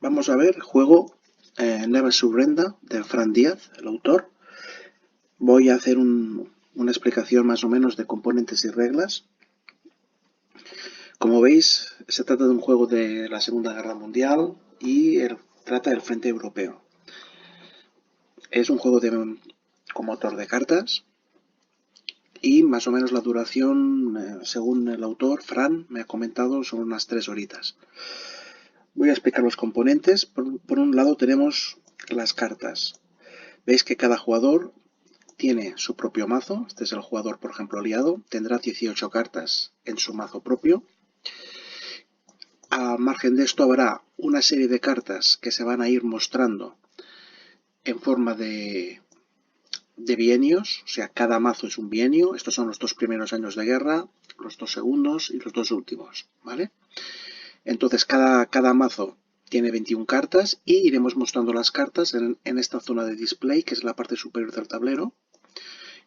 Vamos a ver el juego Never Surrender de Fran Díaz, el autor. Voy a hacer una explicación más o menos de componentes y reglas. Como veis, se trata de un juego de la Segunda Guerra Mundial y trata del Frente Europeo. Es un juego con motor de cartas y más o menos la duración, según el autor, Fran, me ha comentado, son unas 3 horitas. Voy a explicar los componentes. Por un lado tenemos las cartas. Veis que cada jugador tiene su propio mazo. Este es el jugador, por ejemplo, aliado. Tendrá 18 cartas en su mazo propio. Al margen de esto habrá una serie de cartas que se van a ir mostrando en forma de bienios. O sea, cada mazo es un bienio. Estos son los 2 primeros años de guerra, los 2 segundos y los 2 últimos, ¿vale? Entonces cada mazo tiene 21 cartas y iremos mostrando las cartas en esta zona de display, que es la parte superior del tablero.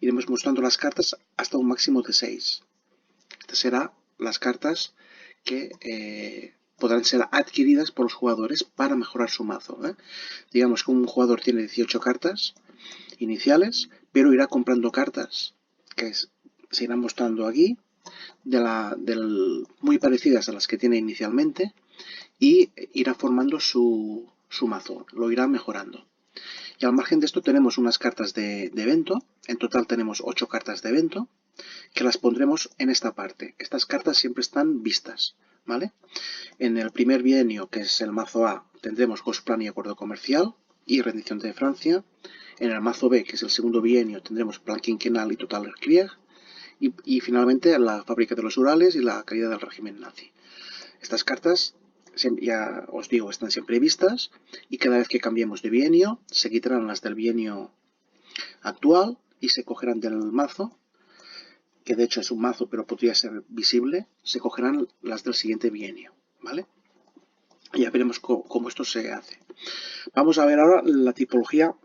Iremos mostrando las cartas hasta un máximo de 6. Estas serán las cartas que podrán ser adquiridas por los jugadores para mejorar su mazo. Digamos que un jugador tiene 18 cartas iniciales, pero irá comprando cartas que se irán mostrando aquí, muy parecidas a las que tiene inicialmente, y irá formando su mazo, lo irá mejorando. Y al margen de esto tenemos unas cartas de evento. En total tenemos 8 cartas de evento que las pondremos en esta parte. Estas cartas siempre están vistas, ¿vale? En el primer bienio, que es el mazo A, tendremos Gosplan y Acuerdo Comercial y Rendición de Francia. En el mazo B, que es el segundo bienio, tendremos Plan Quinquenal y Total Krieg. Y finalmente la Fábrica de los Urales y la Caída del régimen nazi. Estas cartas, ya os digo, están siempre vistas y cada vez que cambiemos de bienio se quitarán las del bienio actual y se cogerán del mazo, que de hecho es un mazo pero podría ser visible, se cogerán las del siguiente bienio, ¿vale? Ya veremos cómo esto se hace. Vamos a ver ahora la tipología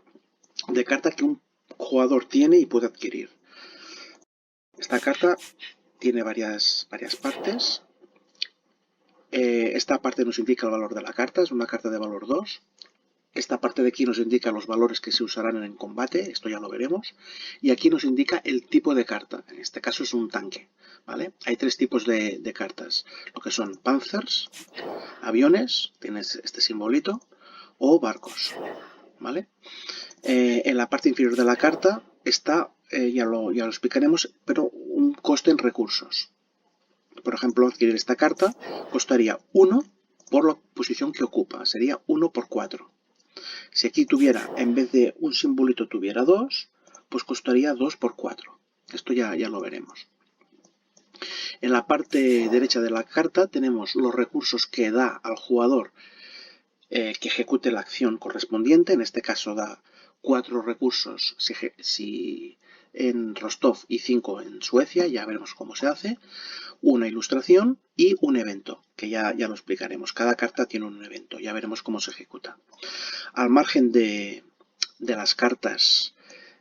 de carta que un jugador tiene y puede adquirir. Esta carta tiene varias partes. Esta parte nos indica el valor de la carta, es una carta de valor 2. Esta parte de aquí nos indica los valores que se usarán en combate, esto ya lo veremos. Y aquí nos indica el tipo de carta, en este caso es un tanque, ¿vale? Hay 3 tipos de cartas, lo que son panzers, aviones, tienes este simbolito, o barcos, ¿vale? En la parte inferior de la carta está, ya lo explicaremos, pero un coste en recursos. Por ejemplo, adquirir esta carta costaría 1 por la posición que ocupa, sería 1 por 4. Si aquí tuviera, en vez de un simbolito tuviera 2, pues costaría 2 por 4. Esto ya lo veremos. En la parte derecha de la carta tenemos los recursos que da al jugador que ejecute la acción correspondiente. En este caso da 4 recursos si en Rostov y 5 en Suecia, ya veremos cómo se hace. Una ilustración y un evento, que ya lo explicaremos. Cada carta tiene un evento, ya veremos cómo se ejecuta. Al margen de las cartas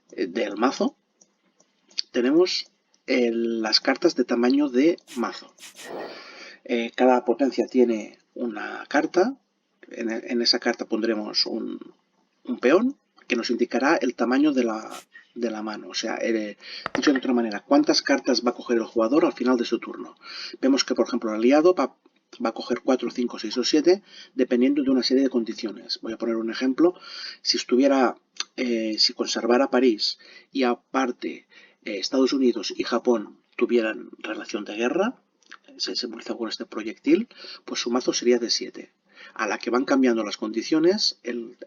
del mazo, tenemos las cartas de tamaño de mazo. Cada potencia tiene una carta. En esa carta pondremos un peón que nos indicará el tamaño de la mano. O sea, dicho de otra manera, cuántas cartas va a coger el jugador al final de su turno. Vemos que, por ejemplo, el aliado va a coger 4, 5, 6 o 7, dependiendo de una serie de condiciones. Voy a poner un ejemplo. Si conservara París y aparte Estados Unidos y Japón tuvieran relación de guerra, se simboliza con este proyectil, pues su mazo sería de 7. A la que van cambiando las condiciones, el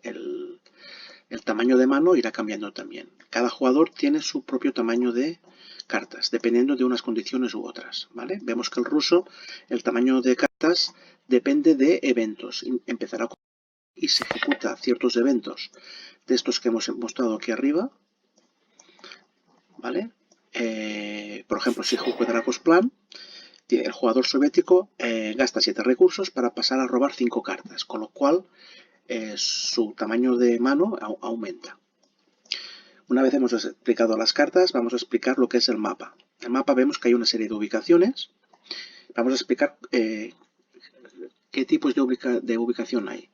tamaño de mano irá cambiando también. Cada jugador tiene su propio tamaño de cartas, dependiendo de unas condiciones u otras, ¿vale? Vemos que el ruso, el tamaño de cartas depende de eventos. Empezará y se ejecuta ciertos eventos de estos que hemos mostrado aquí arriba, ¿vale? Por ejemplo, si ejecutará Gosplan, el jugador soviético gasta 7 recursos para pasar a robar 5 cartas, con lo cual su tamaño de mano aumenta. Una vez hemos explicado las cartas, vamos a explicar lo que es el mapa. En el mapa vemos que hay una serie de ubicaciones. Vamos a explicar qué tipos de ubicación hay.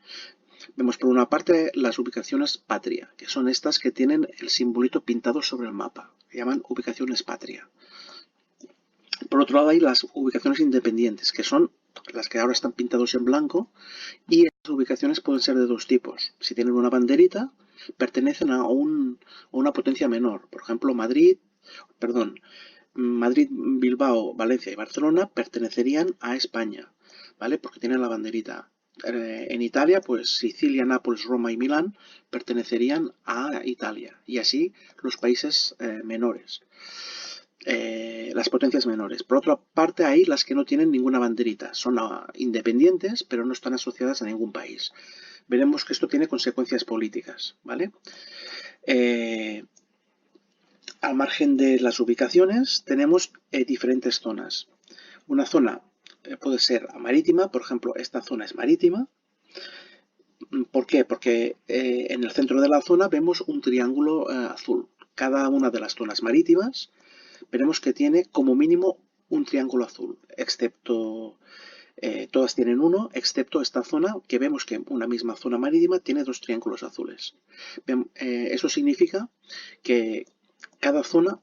Vemos por una parte las ubicaciones patria, que son estas que tienen el simbolito pintado sobre el mapa. Se llaman ubicaciones patria. Por otro lado hay las ubicaciones independientes, que son las que ahora están pintados en blanco, y estas ubicaciones pueden ser de dos tipos. Si tienen una banderita, pertenecen a una potencia menor. Por ejemplo, Madrid, Bilbao, Valencia y Barcelona pertenecerían a España, ¿vale? Porque tienen la banderita. En Italia, pues Sicilia, Nápoles, Roma y Milán pertenecerían a Italia. Y así los países menores. Las potencias menores. Por otra parte, hay las que no tienen ninguna banderita. Son independientes, pero no están asociadas a ningún país. Veremos que esto tiene consecuencias políticas, ¿vale? Al margen de las ubicaciones, tenemos diferentes zonas. Una zona puede ser marítima, por ejemplo, esta zona es marítima. ¿Por qué? Porque en el centro de la zona vemos un triángulo azul. Cada una de las zonas marítimas veremos que tiene como mínimo un triángulo azul, excepto, todas tienen uno, excepto esta zona, que vemos que una misma zona marítima tiene dos triángulos azules. Eso significa que cada zona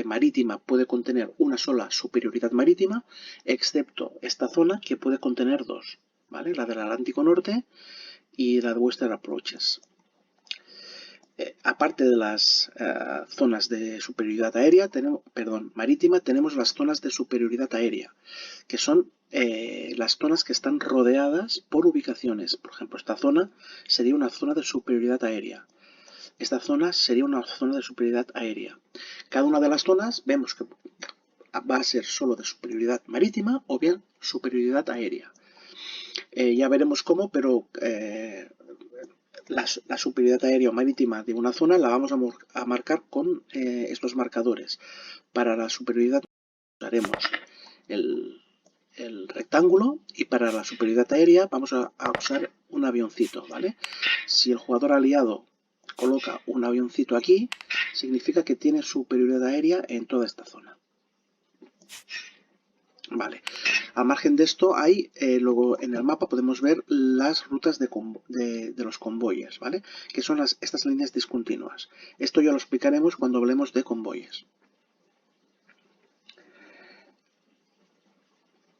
marítima puede contener una sola superioridad marítima, excepto esta zona que puede contener dos, ¿vale? La del Atlántico Norte y la de Western Approaches. Aparte de las zonas de superioridad aérea, marítima, tenemos las zonas de superioridad aérea, que son las zonas que están rodeadas por ubicaciones. Por ejemplo, esta zona sería una zona de superioridad aérea. Esta zona sería una zona de superioridad aérea. Cada una de las zonas vemos que va a ser solo de superioridad marítima o bien superioridad aérea. Ya veremos cómo, pero la superioridad aérea o marítima de una zona la vamos a marcar con estos marcadores. Para la superioridad usaremos el rectángulo y para la superioridad aérea vamos a usar un avioncito, ¿vale? Si el jugador aliado coloca un avioncito aquí, significa que tiene superioridad aérea en toda esta zona. Vale, al margen de esto hay, luego en el mapa podemos ver las rutas de los convoyes, ¿vale? Que son estas líneas discontinuas. Esto ya lo explicaremos cuando hablemos de convoyes.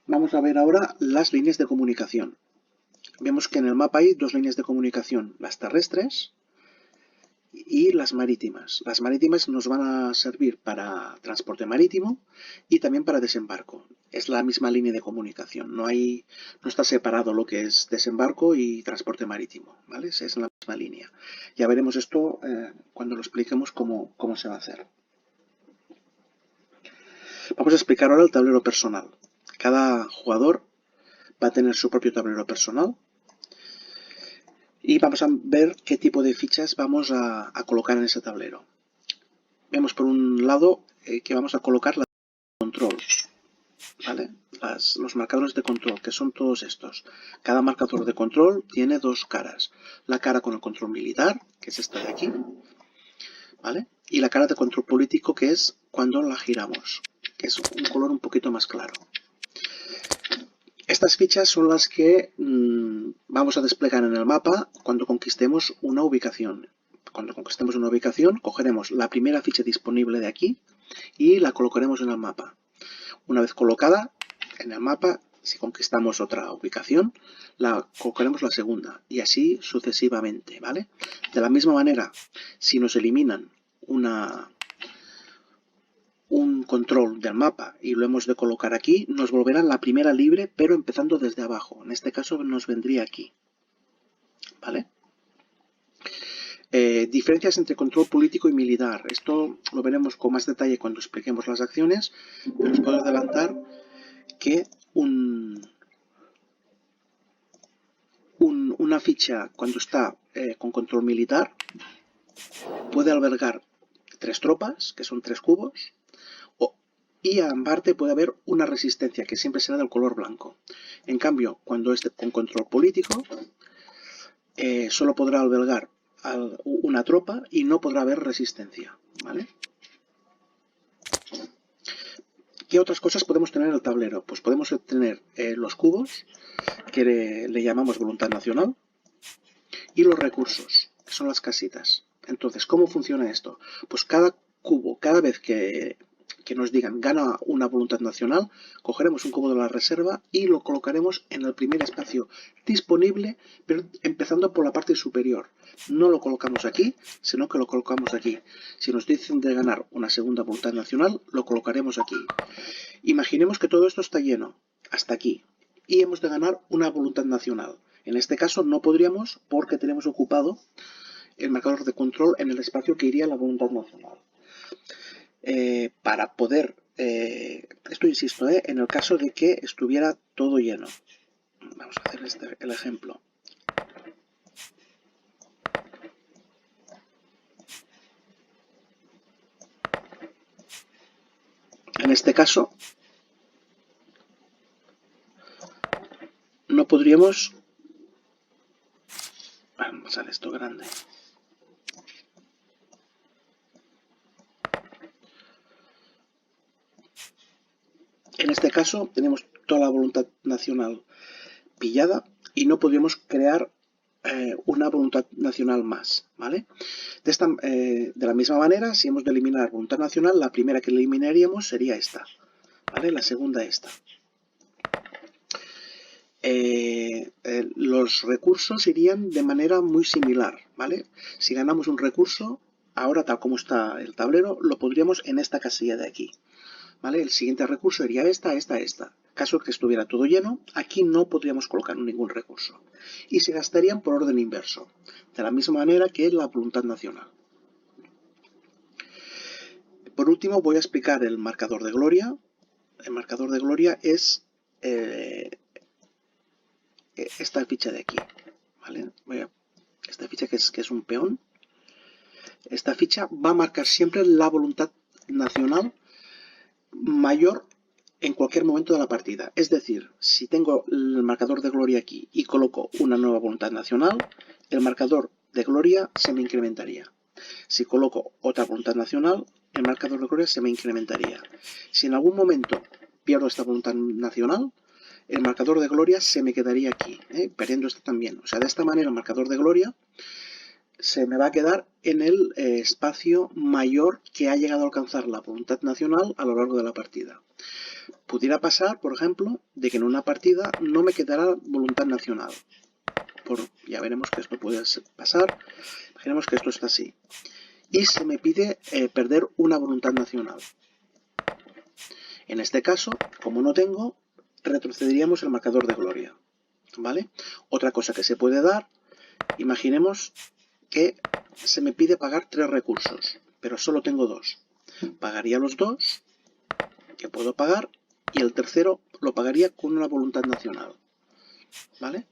Vamos a ver ahora las líneas de comunicación. Vemos que en el mapa hay dos líneas de comunicación, las terrestres y las marítimas. Las marítimas nos van a servir para transporte marítimo y también para desembarco. Es la misma línea de comunicación, no está separado lo que es desembarco y transporte marítimo, ¿vale? Es la misma línea. Ya veremos esto cuando lo expliquemos cómo se va a hacer. Vamos a explicar ahora el tablero personal. Cada jugador va a tener su propio tablero personal. Y vamos a ver qué tipo de fichas vamos a colocar en ese tablero. Vemos por un lado que vamos a colocar la control, ¿vale? Los marcadores de control, que son todos estos. Cada marcador de control tiene dos caras. La cara con el control militar, que es esta de aquí, ¿vale? Y la cara de control político, que es cuando la giramos, que es un color un poquito más claro. Estas fichas son las que vamos a desplegar en el mapa cuando conquistemos una ubicación. Cuando conquistemos una ubicación, cogeremos la primera ficha disponible de aquí y la colocaremos en el mapa. Una vez colocada en el mapa, si conquistamos otra ubicación, la colocaremos la segunda y así sucesivamente, ¿vale? De la misma manera, si nos eliminan un control del mapa y lo hemos de colocar aquí, nos volverá la primera libre, pero empezando desde abajo. En este caso nos vendría aquí, ¿vale? Diferencias entre control político y militar. Esto lo veremos con más detalle cuando expliquemos las acciones, pero os puedo adelantar que una ficha cuando está con control militar puede albergar 3 tropas, que son 3 cubos, y aparte puede haber una resistencia, que siempre será del color blanco. En cambio, cuando esté con control político, solo podrá albergar una tropa y no podrá haber resistencia, ¿vale? ¿Qué otras cosas podemos tener en el tablero? Pues podemos tener los cubos, que le llamamos voluntad nacional. y los recursos, que son las casitas. Entonces, ¿cómo funciona esto? Pues cada cubo, cada vez que nos digan gana una voluntad nacional, cogeremos un cubo de la reserva y lo colocaremos en el primer espacio disponible, pero empezando por la parte superior. No lo colocamos aquí, sino que lo colocamos aquí. Si nos dicen de ganar una segunda voluntad nacional, lo colocaremos aquí. Imaginemos que todo esto está lleno, hasta aquí, y hemos de ganar una voluntad nacional. En este caso no podríamos porque tenemos ocupado el marcador de control en el espacio que iría a la voluntad nacional. Para poder, esto insisto, en el caso de que estuviera todo lleno. Vamos a hacer el ejemplo. En este caso, no podríamos... Vamos a hacer esto grande. En este caso tenemos toda la voluntad nacional pillada y no podríamos crear una voluntad nacional más, ¿vale? De la misma manera, si hemos de eliminar voluntad nacional, la primera que eliminaríamos sería esta, ¿vale? La segunda esta. Los recursos irían de manera muy similar, ¿vale? Si ganamos un recurso, ahora tal como está el tablero, lo pondríamos en esta casilla de aquí. ¿Vale? El siguiente recurso sería esta. Caso que estuviera todo lleno, aquí no podríamos colocar ningún recurso. Y se gastarían por orden inverso, de la misma manera que la voluntad nacional. Por último, voy a explicar el marcador de gloria. El marcador de gloria es esta ficha de aquí. ¿Vale? Esta ficha que es un peón. Esta ficha va a marcar siempre la voluntad nacional mayor en cualquier momento de la partida. Es decir, si tengo el marcador de gloria aquí y coloco una nueva voluntad nacional, el marcador de gloria se me incrementaría. Si coloco otra voluntad nacional, el marcador de gloria se me incrementaría. Si en algún momento pierdo esta voluntad nacional, el marcador de gloria se me quedaría aquí, perdiendo esta también. O sea, de esta manera el marcador de gloria se me va a quedar en el espacio mayor que ha llegado a alcanzar la voluntad nacional a lo largo de la partida. Pudiera pasar, por ejemplo, de que en una partida no me quedará voluntad nacional. Ya veremos que esto puede pasar. Imaginemos que esto está así. Y se me pide perder una voluntad nacional. En este caso, como no tengo, retrocederíamos el marcador de gloria. ¿Vale? Otra cosa que se puede dar, imaginemos que se me pide pagar 3 recursos, pero solo tengo 2. Pagaría los 2 que puedo pagar y el tercero lo pagaría con una voluntad nacional. ¿Vale?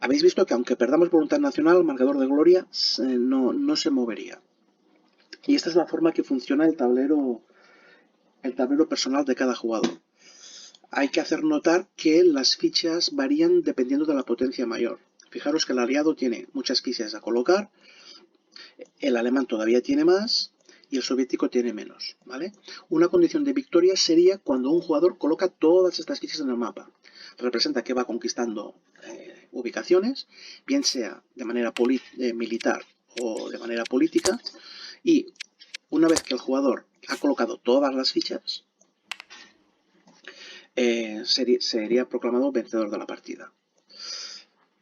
Habéis visto que aunque perdamos voluntad nacional, el marcador de gloria no se movería. Y esta es la forma que funciona el tablero personal de cada jugador. Hay que hacer notar que las fichas varían dependiendo de la potencia mayor. Fijaros que el aliado tiene muchas fichas a colocar, el alemán todavía tiene más y el soviético tiene menos, ¿vale? Una condición de victoria sería cuando un jugador coloca todas estas fichas en el mapa. Representa que va conquistando ubicaciones, bien sea de manera militar o de manera política, y una vez que el jugador ha colocado todas las fichas, sería proclamado vencedor de la partida.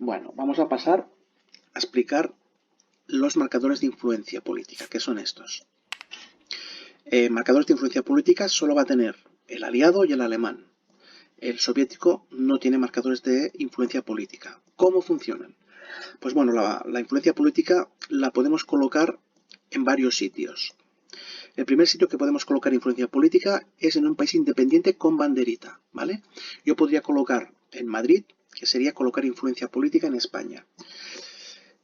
Bueno, vamos a pasar a explicar los marcadores de influencia política, que son estos. Marcadores de influencia política solo va a tener el aliado y el alemán. El soviético no tiene marcadores de influencia política. ¿Cómo funcionan? Pues bueno, la influencia política la podemos colocar en varios sitios. El primer sitio que podemos colocar influencia política es en un país independiente con banderita, ¿vale? Yo podría colocar en Madrid, que sería colocar influencia política en España.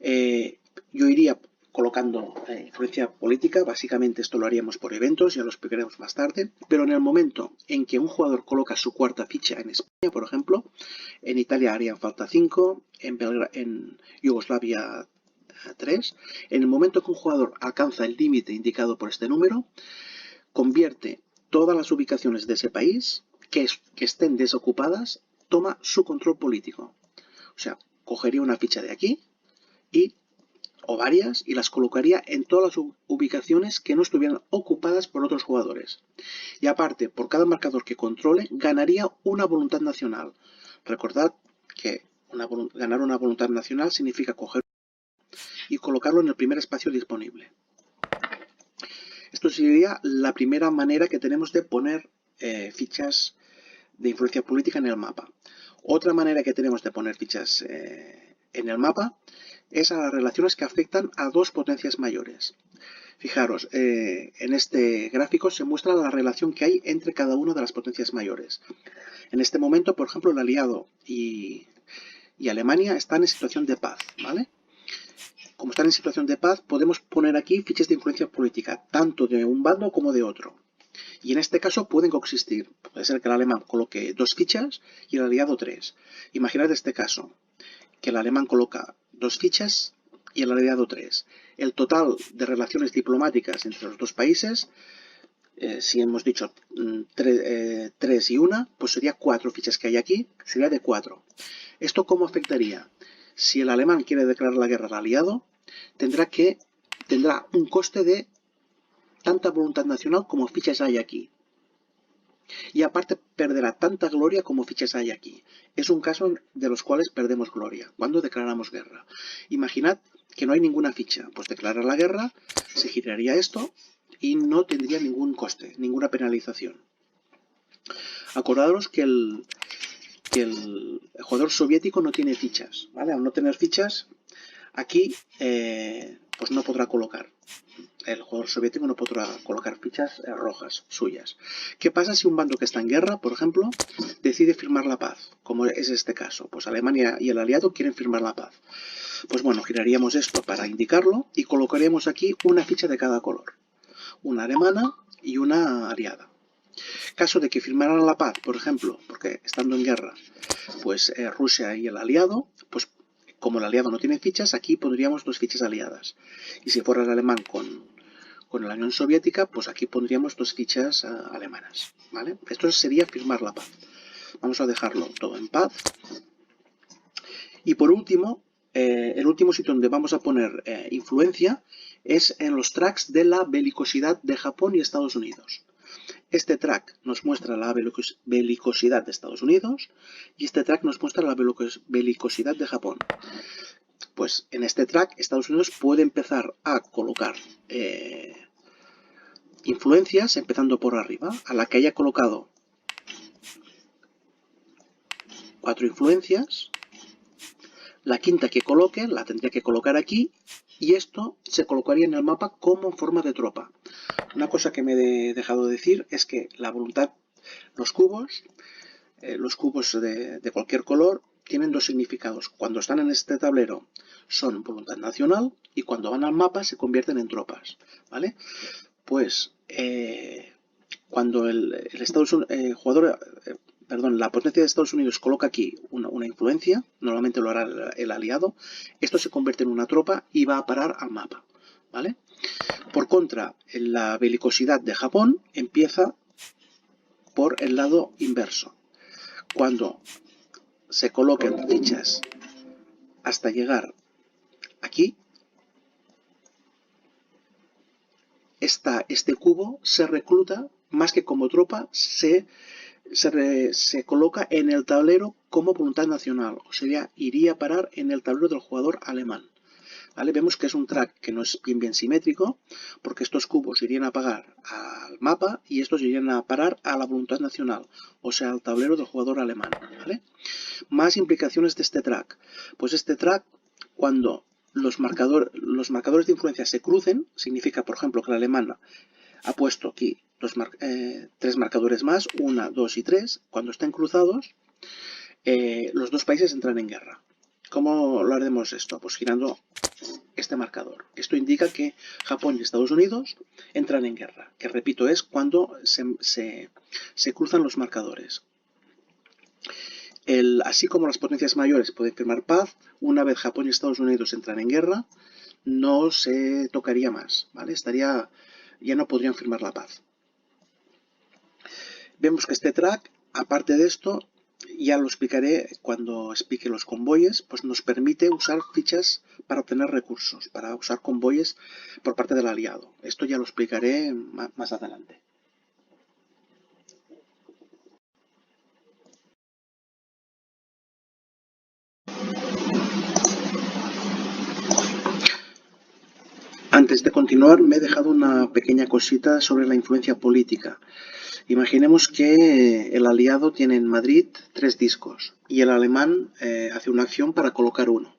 Yo iría colocando influencia política, básicamente esto lo haríamos por eventos, ya lo explicaremos más tarde, pero en el momento en que un jugador coloca su cuarta ficha en España, por ejemplo, en Italia harían falta 5, en Yugoslavia 3, en el momento que un jugador alcanza el límite indicado por este número, convierte todas las ubicaciones de ese país que estén desocupadas, toma su control político. O sea, cogería una ficha de aquí, o varias, y las colocaría en todas las ubicaciones que no estuvieran ocupadas por otros jugadores. Y aparte, por cada marcador que controle, ganaría una voluntad nacional. Recordad que ganar una voluntad nacional significa coger y colocarlo en el primer espacio disponible. Esto sería la primera manera que tenemos de poner fichas de influencia política en el mapa. Otra manera que tenemos de poner fichas en el mapa es a las relaciones que afectan a dos potencias mayores. Fijaros, en este gráfico se muestra la relación que hay entre cada una de las potencias mayores. En este momento, por ejemplo, el aliado y Alemania están en situación de paz, ¿vale? Como están en situación de paz, podemos poner aquí fichas de influencia política, tanto de un bando como de otro. Y en este caso pueden coexistir. Puede ser que el alemán coloque 2 fichas y el aliado 3. Imaginad este caso, que el alemán coloca 2 fichas y el aliado 3. El total de relaciones diplomáticas entre los dos países, si hemos dicho 3 y 1, pues sería 4 fichas que hay aquí, sería de 4. ¿Esto cómo afectaría? Si el alemán quiere declarar la guerra al aliado, tendrá un coste de tanta voluntad nacional como fichas hay aquí. Y aparte perderá tanta gloria como fichas hay aquí. Es un caso de los cuales perdemos gloria, cuando declaramos guerra. Imaginad que no hay ninguna ficha, pues declarar la guerra, se giraría esto y no tendría ningún coste, ninguna penalización. Acordaros que el jugador soviético no tiene fichas, ¿vale? Al no tener fichas, aquí pues no podrá colocar. El jugador soviético no podrá colocar fichas rojas suyas. ¿Qué pasa si un bando que está en guerra, por ejemplo, decide firmar la paz? Como es este caso. Pues Alemania y el aliado quieren firmar la paz. Pues bueno, giraríamos esto para indicarlo y colocaríamos aquí una ficha de cada color. Una alemana y una aliada. Caso de que firmaran la paz, por ejemplo, porque estando en guerra, pues Rusia y el aliado, pues como el aliado no tiene fichas, aquí pondríamos 2 fichas aliadas. Y si fuera el alemán con la Unión Soviética, pues aquí pondríamos 2 fichas alemanas, ¿vale? Esto sería firmar la paz. Vamos a dejarlo todo en paz. Y por último, el último sitio donde vamos a poner influencia es en los tracks de la belicosidad de Japón y Estados Unidos. Este track nos muestra la belicosidad de Estados Unidos y este track nos muestra la belicosidad de Japón. Pues en este track Estados Unidos puede empezar a colocar influencias empezando por arriba. A la que haya colocado 4 influencias, la quinta que coloque la tendría que colocar aquí y esto se colocaría en el mapa como forma de tropa. Una cosa que me he dejado de decir es que la voluntad, los cubos de cualquier color tienen 2 significados. Cuando están en este tablero son voluntad nacional y cuando van al mapa se convierten en tropas, ¿vale? Pues cuando la potencia de Estados Unidos coloca aquí una influencia, normalmente lo hará el aliado, esto se convierte en una tropa y va a parar al mapa, ¿vale? Por contra, la belicosidad de Japón empieza por el lado inverso. Cuando se coloquen fichas hasta llegar aquí, este cubo se recluta, más que como tropa, se coloca en el tablero como voluntad nacional, o sea, iría a parar en el tablero del jugador alemán. ¿Vale? Vemos que es un track que no es bien simétrico, porque estos cubos irían a parar al mapa y estos irían a parar a la voluntad nacional, o sea, al tablero del jugador alemán. ¿Vale? Más implicaciones de este track. Pues este track, cuando los marcadores de influencia se crucen, significa, por ejemplo, que la alemana ha puesto aquí 3 marcadores más, 1, 2 y 3. Cuando estén cruzados, los dos países entran en guerra. ¿Cómo lo haremos esto? Pues girando este marcador. Esto indica que Japón y Estados Unidos entran en guerra, que repito, es cuando se cruzan los marcadores. Así como las potencias mayores pueden firmar paz, una vez Japón y Estados Unidos entran en guerra, no se tocaría más, ¿vale? Ya no podrían firmar la paz. Vemos que este track, aparte de esto, ya lo explicaré cuando explique los convoyes, pues nos permite usar fichas para obtener recursos, para usar convoyes por parte del aliado. Esto ya lo explicaré más adelante. Antes de continuar, me he dejado una pequeña cosita sobre la influencia política. Imaginemos que el aliado tiene en Madrid 3 discos y el alemán hace una acción para colocar uno.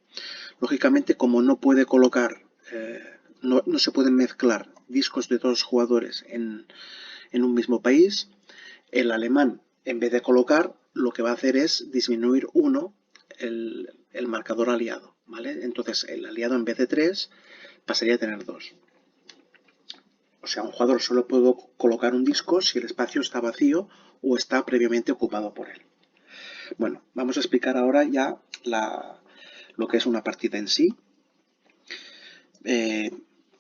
Lógicamente, como no puede colocar, no se pueden mezclar discos de 2 jugadores en un mismo país, el alemán, en vez de colocar, lo que va a hacer es disminuir 1 el marcador aliado, ¿vale? Entonces, el aliado en vez de 3 pasaría a tener 2. O sea, un jugador solo puede colocar un disco si el espacio está vacío o está previamente ocupado por él. Bueno, vamos a explicar ahora ya lo que es una partida en sí.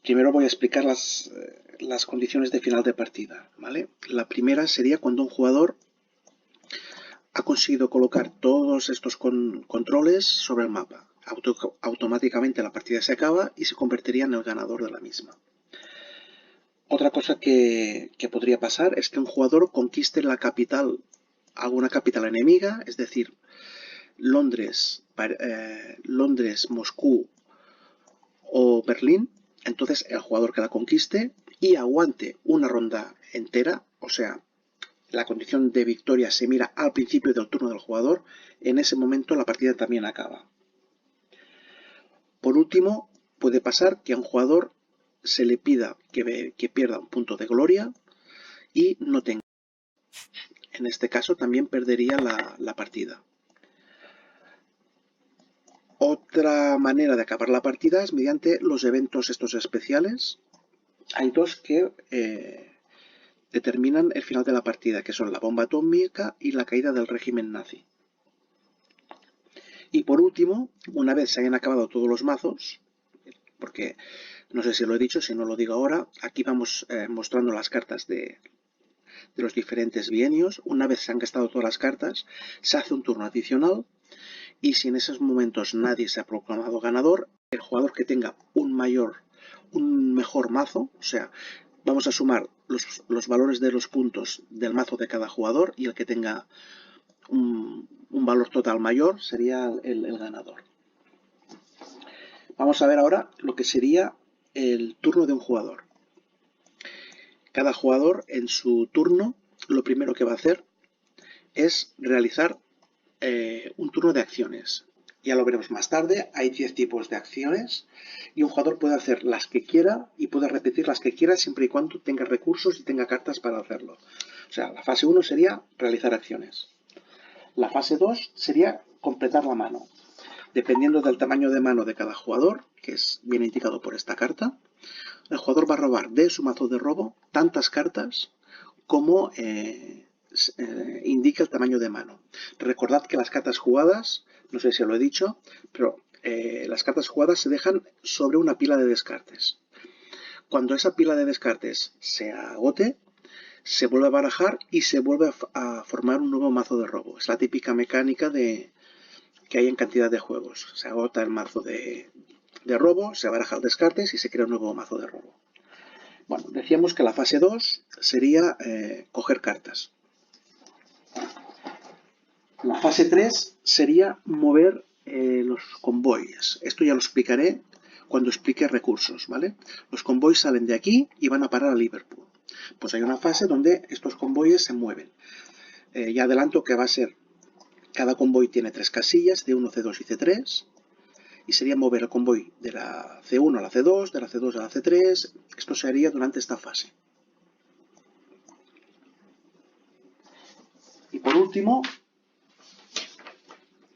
Primero voy a explicar las condiciones de final de partida, ¿vale? La primera sería cuando un jugador ha conseguido colocar todos estos controles sobre el mapa. Automáticamente la partida se acaba y se convertiría en el ganador de la misma. Otra cosa que podría pasar es que un jugador conquiste la capital, alguna capital enemiga, es decir, Londres, Moscú o Berlín. Entonces el jugador que la conquiste y aguante una ronda entera, o sea, la condición de victoria se mira al principio del turno del jugador, en ese momento la partida también acaba. Por último, puede pasar que a un jugador se le pida que pierda un punto de gloria y no tenga. En este caso también perdería la partida. Otra manera de acabar la partida es mediante los eventos estos especiales. Hay 2 que determinan el final de la partida, que son la bomba atómica y la caída del régimen nazi. Y por último, una vez se hayan acabado todos los mazos, porque no sé si lo he dicho, si no lo digo ahora, aquí vamos mostrando las cartas de los diferentes bienios. Una vez se han gastado todas las cartas, se hace un turno adicional y si en esos momentos nadie se ha proclamado ganador, el jugador que tenga un mejor mazo, o sea, vamos a sumar los valores de los puntos del mazo de cada jugador y el que tenga un valor total mayor sería el ganador. Vamos a ver ahora lo que sería el turno de un jugador. Cada jugador en su turno lo primero que va a hacer es realizar un turno de acciones. Ya lo veremos más tarde, hay 10 tipos de acciones y un jugador puede hacer las que quiera y puede repetir las que quiera siempre y cuando tenga recursos y tenga cartas para hacerlo. O sea, la fase 1 sería realizar acciones. La fase 2 sería completar la mano. Dependiendo del tamaño de mano de cada jugador, que es bien indicado por esta carta, el jugador va a robar de su mazo de robo tantas cartas como indica el tamaño de mano. Recordad que las cartas jugadas, no sé si lo he dicho, pero las cartas jugadas se dejan sobre una pila de descartes. Cuando esa pila de descartes se agote, se vuelve a barajar y se vuelve a formar un nuevo mazo de robo. Es la típica mecánica que hay en cantidad de juegos. Se agota el mazo de robo, se baraja el descartes y se crea un nuevo mazo de robo. Bueno, decíamos que la fase 2 sería coger cartas. La fase 3 sería mover los convoyes. Esto ya lo explicaré cuando explique recursos, ¿vale? Los convoyes salen de aquí y van a parar a Liverpool. Pues hay una fase donde estos convoyes se mueven. Ya adelanto que va a ser, cada convoy tiene 3 casillas, C1, C2 y C3. Y sería mover el convoy de la C1 a la C2, de la C2 a la C3. Esto se haría durante esta fase. Y por último,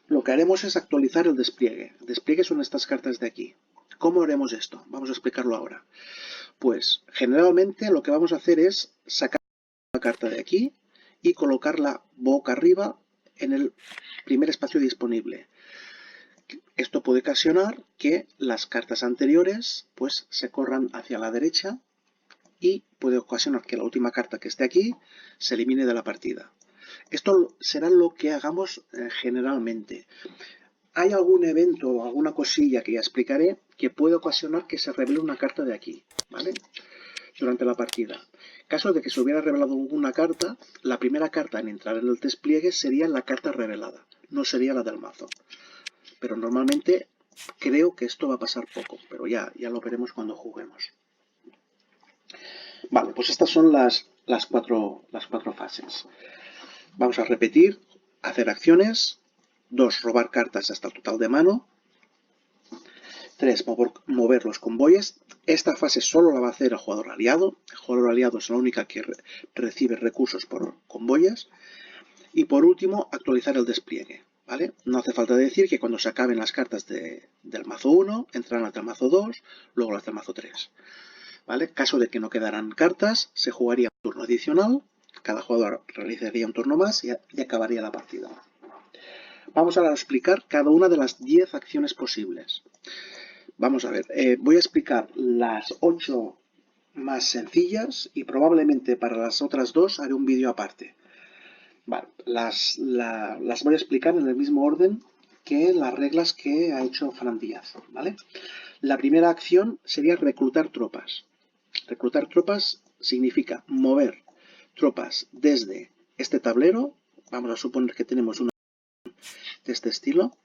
lo que haremos es actualizar el despliegue. El despliegue son estas cartas de aquí. ¿Cómo haremos esto? Vamos a explicarlo ahora. Pues generalmente lo que vamos a hacer es sacar la carta de aquí y colocarla boca arriba en el primer espacio disponible. Esto puede ocasionar que las cartas anteriores pues se corran hacia la derecha y puede ocasionar que la última carta que esté aquí se elimine de la partida. Esto será lo que hagamos generalmente. Hay algún evento o alguna cosilla que ya explicaré que puede ocasionar que se revele una carta de aquí, ¿vale? Durante la partida. En caso de que se hubiera revelado alguna carta, la primera carta en entrar en el despliegue sería la carta revelada, no sería la del mazo. Pero normalmente creo que esto va a pasar poco, pero ya lo veremos cuando juguemos. Vale, pues estas son las cuatro fases. Vamos a repetir, hacer acciones. 2. Robar cartas hasta el total de mano. 3. Mover los convoyes. Esta fase solo la va a hacer el jugador aliado. El jugador aliado es la única que recibe recursos por convoyes. Y por último, actualizar el despliegue. ¿Vale? No hace falta decir que cuando se acaben las cartas del mazo 1, entrarán al mazo 2, luego las del mazo 3. ¿Vale? Caso de que no quedaran cartas, se jugaría un turno adicional. Cada jugador realizaría un turno más y acabaría la partida. Vamos ahora a explicar cada una de las 10 acciones posibles. Vamos a ver, voy a explicar las 8 más sencillas y probablemente para las otras 2 haré un vídeo aparte. Vale, las voy a explicar en el mismo orden que las reglas que ha hecho Fran Díaz, ¿vale? La primera acción sería reclutar tropas. Reclutar tropas significa mover tropas desde este tablero. Vamos a suponer que tenemos una de este estilo,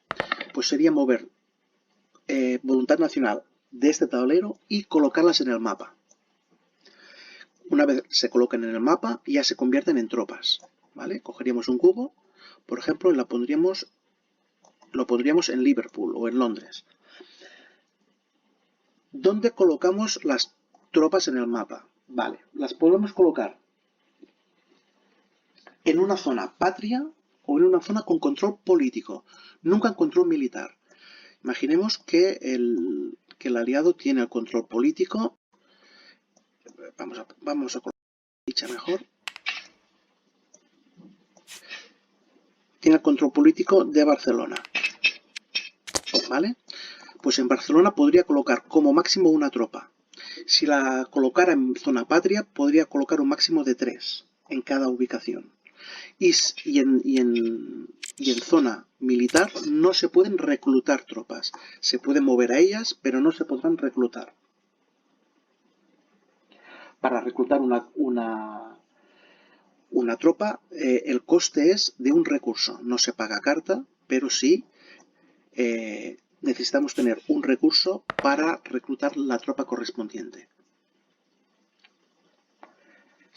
pues sería mover voluntad nacional de este tablero y colocarlas en el mapa. Una vez se coloquen en el mapa, ya se convierten en tropas, ¿vale? Cogeríamos un cubo, por ejemplo, y lo pondríamos en Liverpool o en Londres. ¿Dónde colocamos las tropas en el mapa? Vale, las podemos colocar en una zona patria o en una zona con control político, nunca en control militar. Imaginemos que el aliado tiene el control político. Vamos a colocar la ficha mejor. Tiene el control político de Barcelona. ¿Vale? Pues en Barcelona podría colocar como máximo una tropa. Si la colocara en zona patria, podría colocar un máximo de 3 en cada ubicación. Y en zona militar no se pueden reclutar tropas. Se pueden mover a ellas, pero no se podrán reclutar. Para reclutar una tropa, el coste es de un recurso. No se paga carta, pero sí necesitamos tener un recurso para reclutar la tropa correspondiente.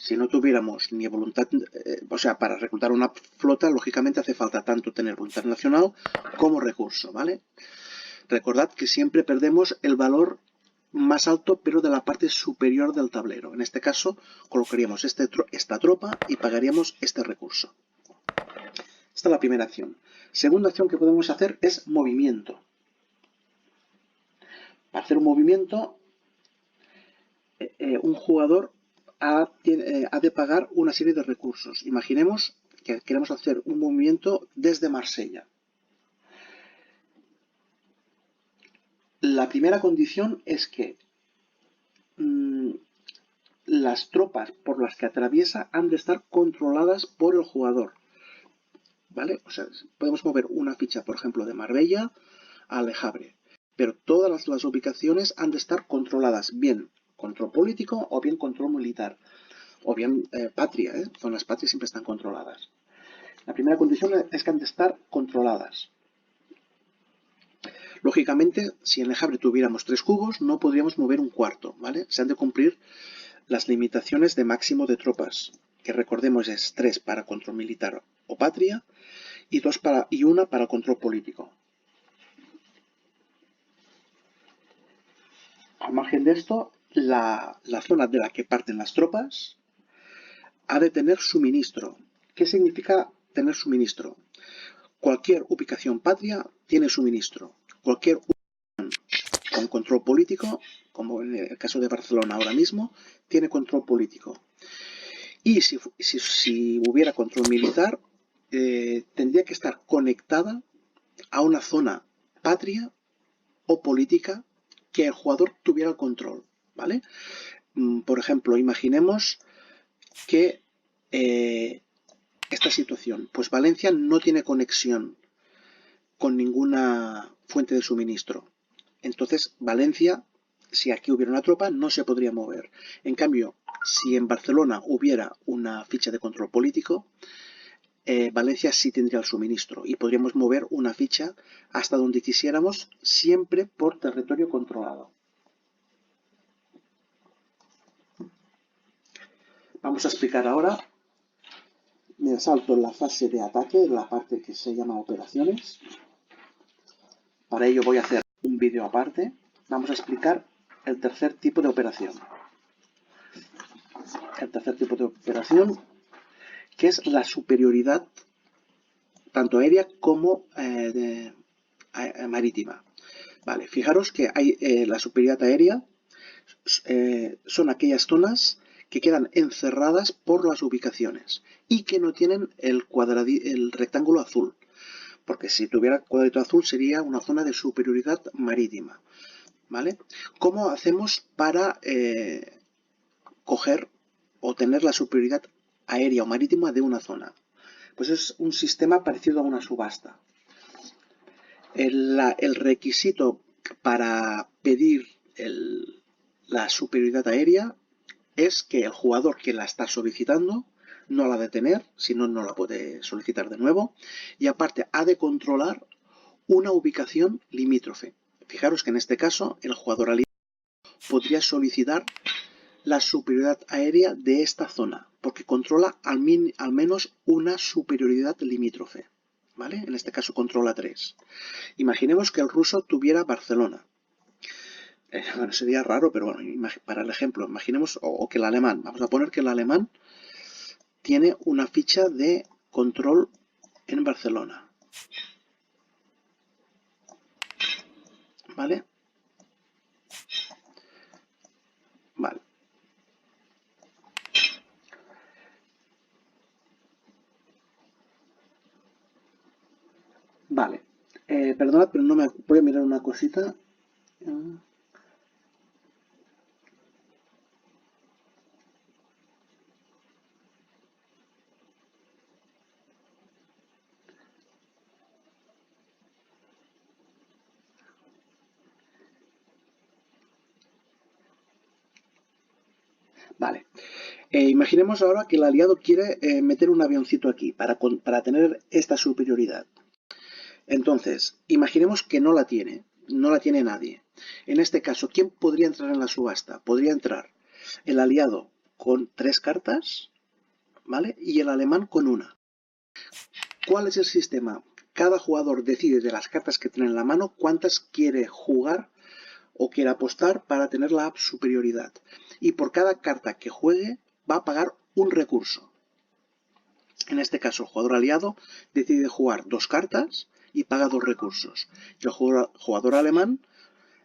Si no tuviéramos ni voluntad, para reclutar una flota, lógicamente hace falta tanto tener voluntad nacional como recurso, ¿vale? Recordad que siempre perdemos el valor más alto, pero de la parte superior del tablero. En este caso, colocaríamos esta tropa y pagaríamos este recurso. Esta es la primera acción. Segunda acción que podemos hacer es movimiento. Para hacer un movimiento, un jugador ha de pagar una serie de recursos. Imaginemos que queremos hacer un movimiento desde Marsella. La primera condición es que las tropas por las que atraviesa han de estar controladas por el jugador. ¿Vale? O sea, podemos mover una ficha, por ejemplo, de Marbella a Le Havre, pero todas las ubicaciones han de estar controladas, bien control político o bien control militar, o bien patria, zonas patrias siempre están controladas. La primera condición es que han de estar controladas. Lógicamente, si en Le Havre tuviéramos 3 cubos, no podríamos mover un cuarto, ¿vale? Se han de cumplir las limitaciones de máximo de tropas, que recordemos es 3 para control militar o patria y una para control político. Al margen de esto, la zona de la que parten las tropas ha de tener suministro. ¿Qué significa tener suministro? Cualquier ubicación patria tiene suministro. Cualquier ubicación con control político, como en el caso de Barcelona ahora mismo, tiene control político. Y si hubiera control militar, tendría que estar conectada a una zona patria o política que el jugador tuviera el control, ¿vale? Por ejemplo, imaginemos que esta situación? Pues Valencia no tiene conexión con ninguna fuente de suministro. Entonces, Valencia, si aquí hubiera una tropa, no se podría mover. En cambio, si en Barcelona hubiera una ficha de control político, Valencia sí tendría el suministro y podríamos mover una ficha hasta donde quisiéramos, siempre por territorio controlado. Vamos a explicar ahora. Me salto en la fase de ataque, en la parte que se llama operaciones. Para ello voy a hacer un vídeo aparte. Vamos a explicar el tercer tipo de operación. El tercer tipo de operación, que es la superioridad tanto aérea como marítima. Vale, fijaros que hay la superioridad aérea son aquellas zonas que quedan encerradas por las ubicaciones y que no tienen el rectángulo azul. Porque si tuviera cuadrito azul sería una zona de superioridad marítima. ¿Vale? ¿Cómo hacemos para coger o tener la superioridad aérea o marítima de una zona? Pues es un sistema parecido a una subasta. El requisito para pedir la superioridad aérea es que el jugador que la está solicitando no la ha de tener, si no, no la puede solicitar de nuevo, y aparte ha de controlar una ubicación limítrofe. Fijaros que en este caso el jugador aliado podría solicitar la superioridad aérea de esta zona, porque controla al menos una superioridad limítrofe. ¿Vale? En este caso controla 3. Imaginemos que el ruso tuviera Barcelona. Bueno, sería raro, pero bueno, para el ejemplo, imaginemos, o que el alemán, vamos a poner que el alemán tiene una ficha de control en Barcelona. ¿Vale? Vale. Vale. Perdonad, pero no me voy a mirar una cosita. Vale. Imaginemos ahora que el aliado quiere meter un avioncito aquí para tener esta superioridad. Entonces, imaginemos que no la tiene nadie. En este caso, ¿quién podría entrar en la subasta? Podría entrar el aliado con 3 cartas, ¿vale? Y el alemán con una. ¿Cuál es el sistema? Cada jugador decide de las cartas que tiene en la mano cuántas quiere jugar o quiere apostar para tener la superioridad. Y por cada carta que juegue va a pagar un recurso. En este caso, el jugador aliado decide jugar 2 cartas y paga 2 recursos. Y el jugador alemán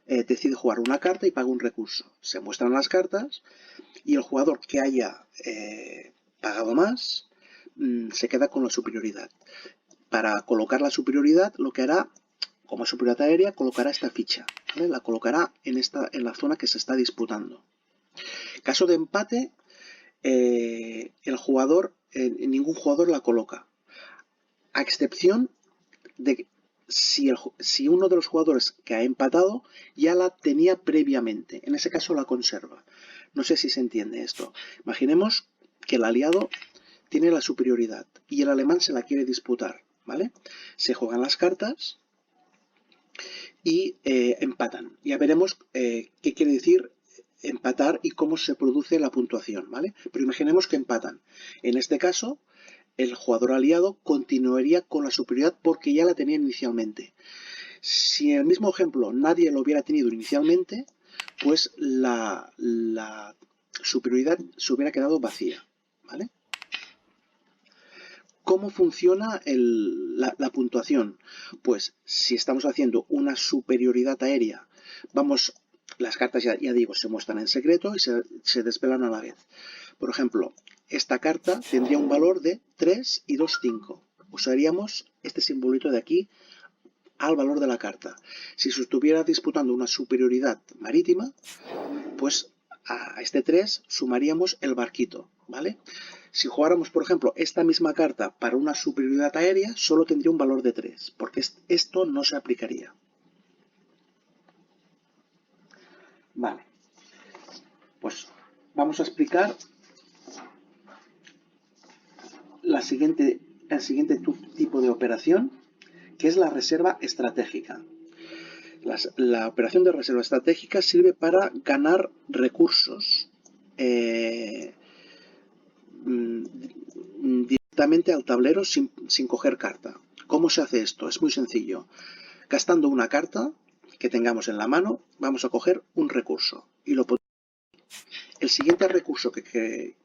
decide jugar una carta y paga un recurso. Se muestran las cartas y el jugador que haya pagado más se queda con la superioridad. Para colocar la superioridad, lo que hará, como superioridad aérea, colocará esta ficha. ¿Vale? La colocará en la zona que se está disputando. Caso de empate, ningún jugador la coloca. A excepción de si uno de los jugadores que ha empatado ya la tenía previamente. En ese caso la conserva. No sé si se entiende esto. Imaginemos que el aliado tiene la superioridad y el alemán se la quiere disputar. ¿Vale? Se juegan las cartas y empatan. Ya veremos qué quiere decir empatar y cómo se produce la puntuación, ¿vale? Pero imaginemos que empatan. En este caso, el jugador aliado continuaría con la superioridad porque ya la tenía inicialmente. Si en el mismo ejemplo nadie lo hubiera tenido inicialmente, pues la superioridad se hubiera quedado vacía, ¿vale? ¿Cómo funciona la puntuación? Pues si estamos haciendo una superioridad aérea, las cartas ya digo, se muestran en secreto y se desvelan a la vez. Por ejemplo, esta carta tendría un valor de 3 y 2, 5. Usaríamos este simbolito de aquí al valor de la carta. Si se estuviera disputando una superioridad marítima, pues a este 3 sumaríamos el barquito, ¿vale? Si jugáramos, por ejemplo, esta misma carta para una superioridad aérea, solo tendría un valor de 3, porque esto no se aplicaría. Vale, pues vamos a explicar el siguiente tipo de operación, que es la reserva estratégica. La operación de reserva estratégica sirve para ganar recursos directamente al tablero sin coger carta. ¿Cómo se hace esto? Es muy sencillo. Gastando una carta que tengamos en la mano, vamos a coger un recurso y el siguiente recurso que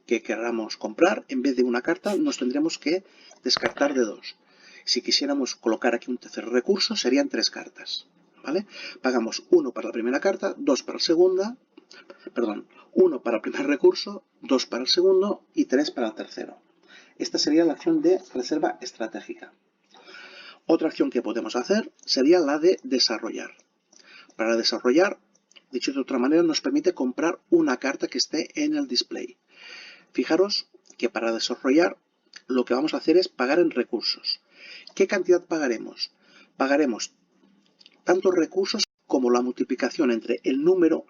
queramos comprar, en vez de una carta, nos tendríamos que descartar de 2. Si quisiéramos colocar aquí un tercer recurso, serían 3 cartas. ¿Vale? Pagamos 1 para la primera carta, 2 para la segunda, 1 para el primer recurso, 2 para el segundo y 3 para el tercero. Esta sería la acción de reserva estratégica. Otra acción que podemos hacer sería la de desarrollar. Para desarrollar, dicho de otra manera, nos permite comprar una carta que esté en el display. Fijaros que para desarrollar lo que vamos a hacer es pagar en recursos. ¿Qué cantidad pagaremos? Pagaremos tanto recursos como la multiplicación entre el número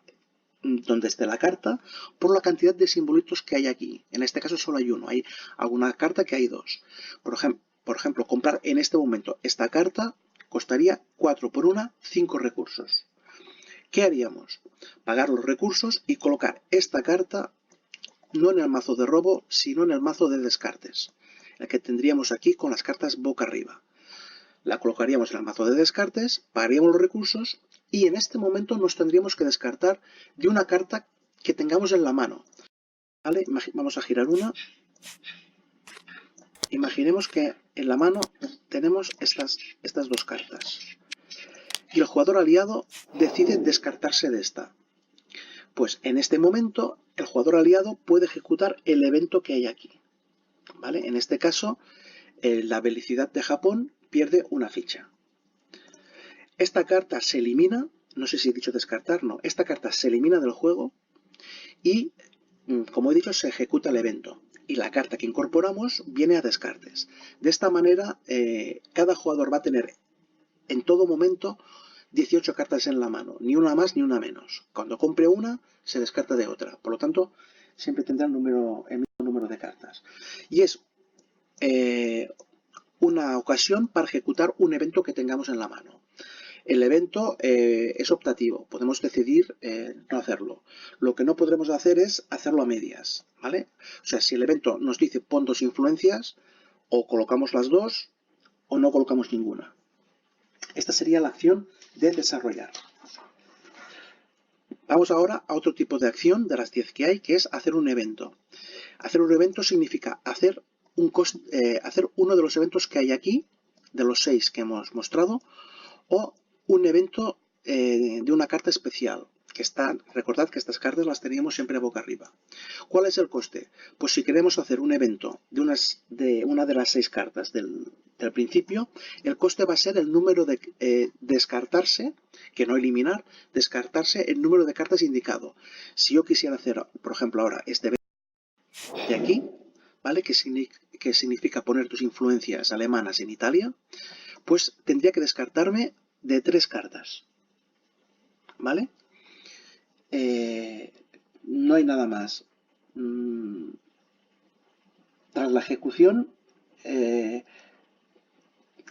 donde esté la carta por la cantidad de simbolitos que hay aquí. En este caso solo hay uno, hay alguna carta que hay 2. Por ejemplo, comprar en este momento esta carta costaría 4 por 1, 5 recursos. ¿Qué haríamos? Pagar los recursos y colocar esta carta no en el mazo de robo, sino en el mazo de descartes, el que tendríamos aquí con las cartas boca arriba. La colocaríamos en el mazo de descartes, pagaríamos los recursos y en este momento nos tendríamos que descartar de una carta que tengamos en la mano. ¿Vale? Vamos a girar una. Imaginemos que en la mano tenemos estas 2 cartas. Y el jugador aliado decide descartarse de esta. Pues en este momento el jugador aliado puede ejecutar el evento que hay aquí. ¿Vale? En este caso, la Belicidad de Japón pierde una ficha. Esta carta se elimina, no sé si he dicho descartar, no, esta carta se elimina del juego y, como he dicho, se ejecuta el evento. Y la carta que incorporamos viene a descartes. De esta manera, cada jugador va a tener en todo momento 18 cartas en la mano, ni una más ni una menos. Cuando compre una, se descarta de otra. Por lo tanto, siempre tendrá el mismo número de cartas. Y es una ocasión para ejecutar un evento que tengamos en la mano. El evento es optativo, podemos decidir no hacerlo. Lo que no podremos hacer es hacerlo a medias, ¿vale? O sea, si el evento nos dice pon 2 influencias, o colocamos las 2 o no colocamos ninguna. Esta sería la acción de desarrollar. Vamos ahora a otro tipo de acción de las 10 que hay, que es hacer un evento. Hacer un evento significa hacer uno de los eventos que hay aquí, de los 6 que hemos mostrado, o un evento de una carta especial, recordad que estas cartas las teníamos siempre boca arriba. ¿Cuál es el coste? Pues si queremos hacer un evento de una de las 6 cartas del principio, el coste va a ser el número de descartarse, que no eliminar, descartarse el número de cartas indicado. Si yo quisiera hacer, por ejemplo, ahora este evento de aquí, ¿vale? Que significa poner tus influencias alemanas en Italia, pues tendría que descartarme de 3 cartas. ¿Vale? No hay nada más. Tras la ejecución,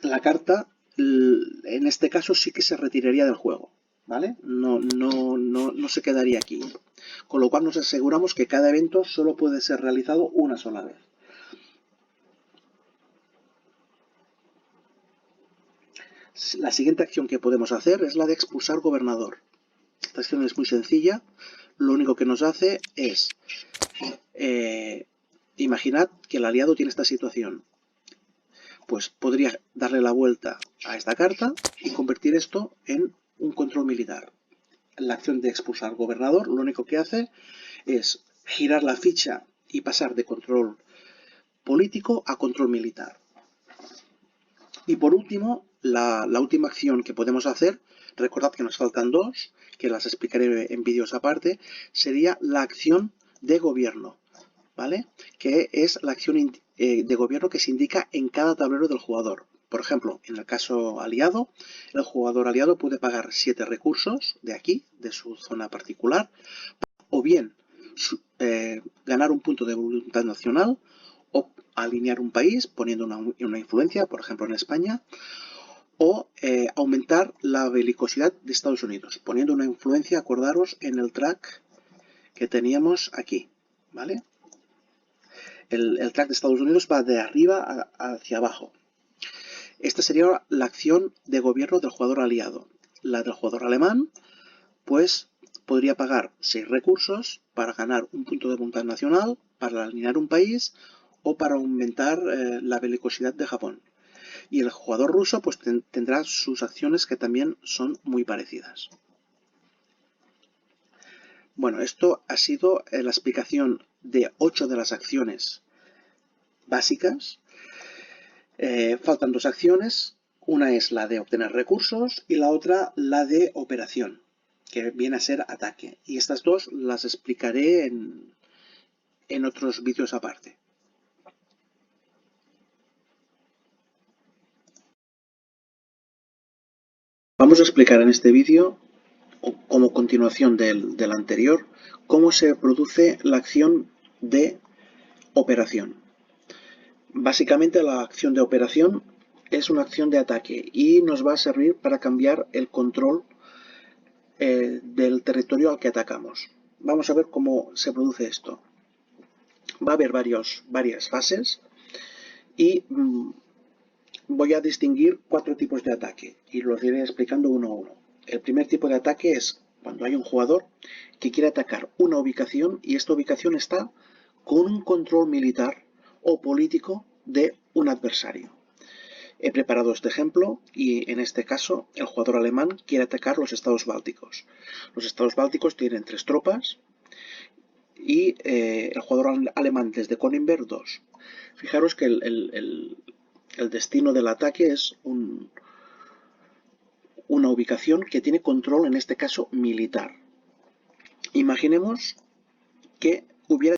la carta, en este caso, sí que se retiraría del juego. ¿Vale? No se quedaría aquí. Con lo cual nos aseguramos que cada evento solo puede ser realizado una sola vez. La siguiente acción que podemos hacer es la de expulsar gobernador. Esta acción es muy sencilla. Lo único que nos hace es, imaginad que el aliado tiene esta situación. Pues podría darle la vuelta a esta carta y convertir esto en un control militar. La acción de expulsar gobernador lo único que hace es girar la ficha y pasar de control político a control militar. Y por último, la última acción que podemos hacer, recordad que nos faltan 2, que las explicaré en vídeos aparte, sería la acción de gobierno. ¿vale? Que es la acción de gobierno que se indica en cada tablero del jugador. Por ejemplo, en el caso aliado, el jugador aliado puede pagar 7 recursos de aquí, de su zona particular, o bien ganar un punto de voluntad nacional, o alinear un país poniendo una influencia, por ejemplo en España, o aumentar la belicosidad de Estados Unidos, poniendo una influencia, acordaros, en el track que teníamos aquí, ¿vale? El track de Estados Unidos va de arriba hacia abajo. Esta sería la acción de gobierno del jugador aliado. La del jugador alemán, pues podría pagar 6 recursos para ganar un punto de voluntad nacional, para alinear un país o para aumentar la belicosidad de Japón. Y el jugador ruso pues tendrá sus acciones que también son muy parecidas. Bueno, esto ha sido la explicación de 8 de las acciones básicas. Faltan 2 acciones. Una es la de obtener recursos y la otra la de operación, que viene a ser ataque. Y estas dos las explicaré en otros vídeos aparte. Vamos a explicar en este vídeo, como continuación del anterior, cómo se produce la acción de operación. Básicamente la acción de operación es una acción de ataque y nos va a servir para cambiar el control del territorio al que atacamos. Vamos a ver cómo se produce esto. Va a haber varias fases y voy a distinguir 4 tipos de ataque y los iré explicando uno a uno. El primer tipo de ataque es cuando hay un jugador que quiere atacar una ubicación y esta ubicación está con un control militar o político de un adversario. He preparado este ejemplo y en este caso el jugador alemán quiere atacar los estados bálticos. Los estados bálticos tienen 3 tropas y el jugador alemán desde Königsberg 2. Fijaros que el destino del ataque es una ubicación que tiene control, en este caso militar. Imaginemos que hubiera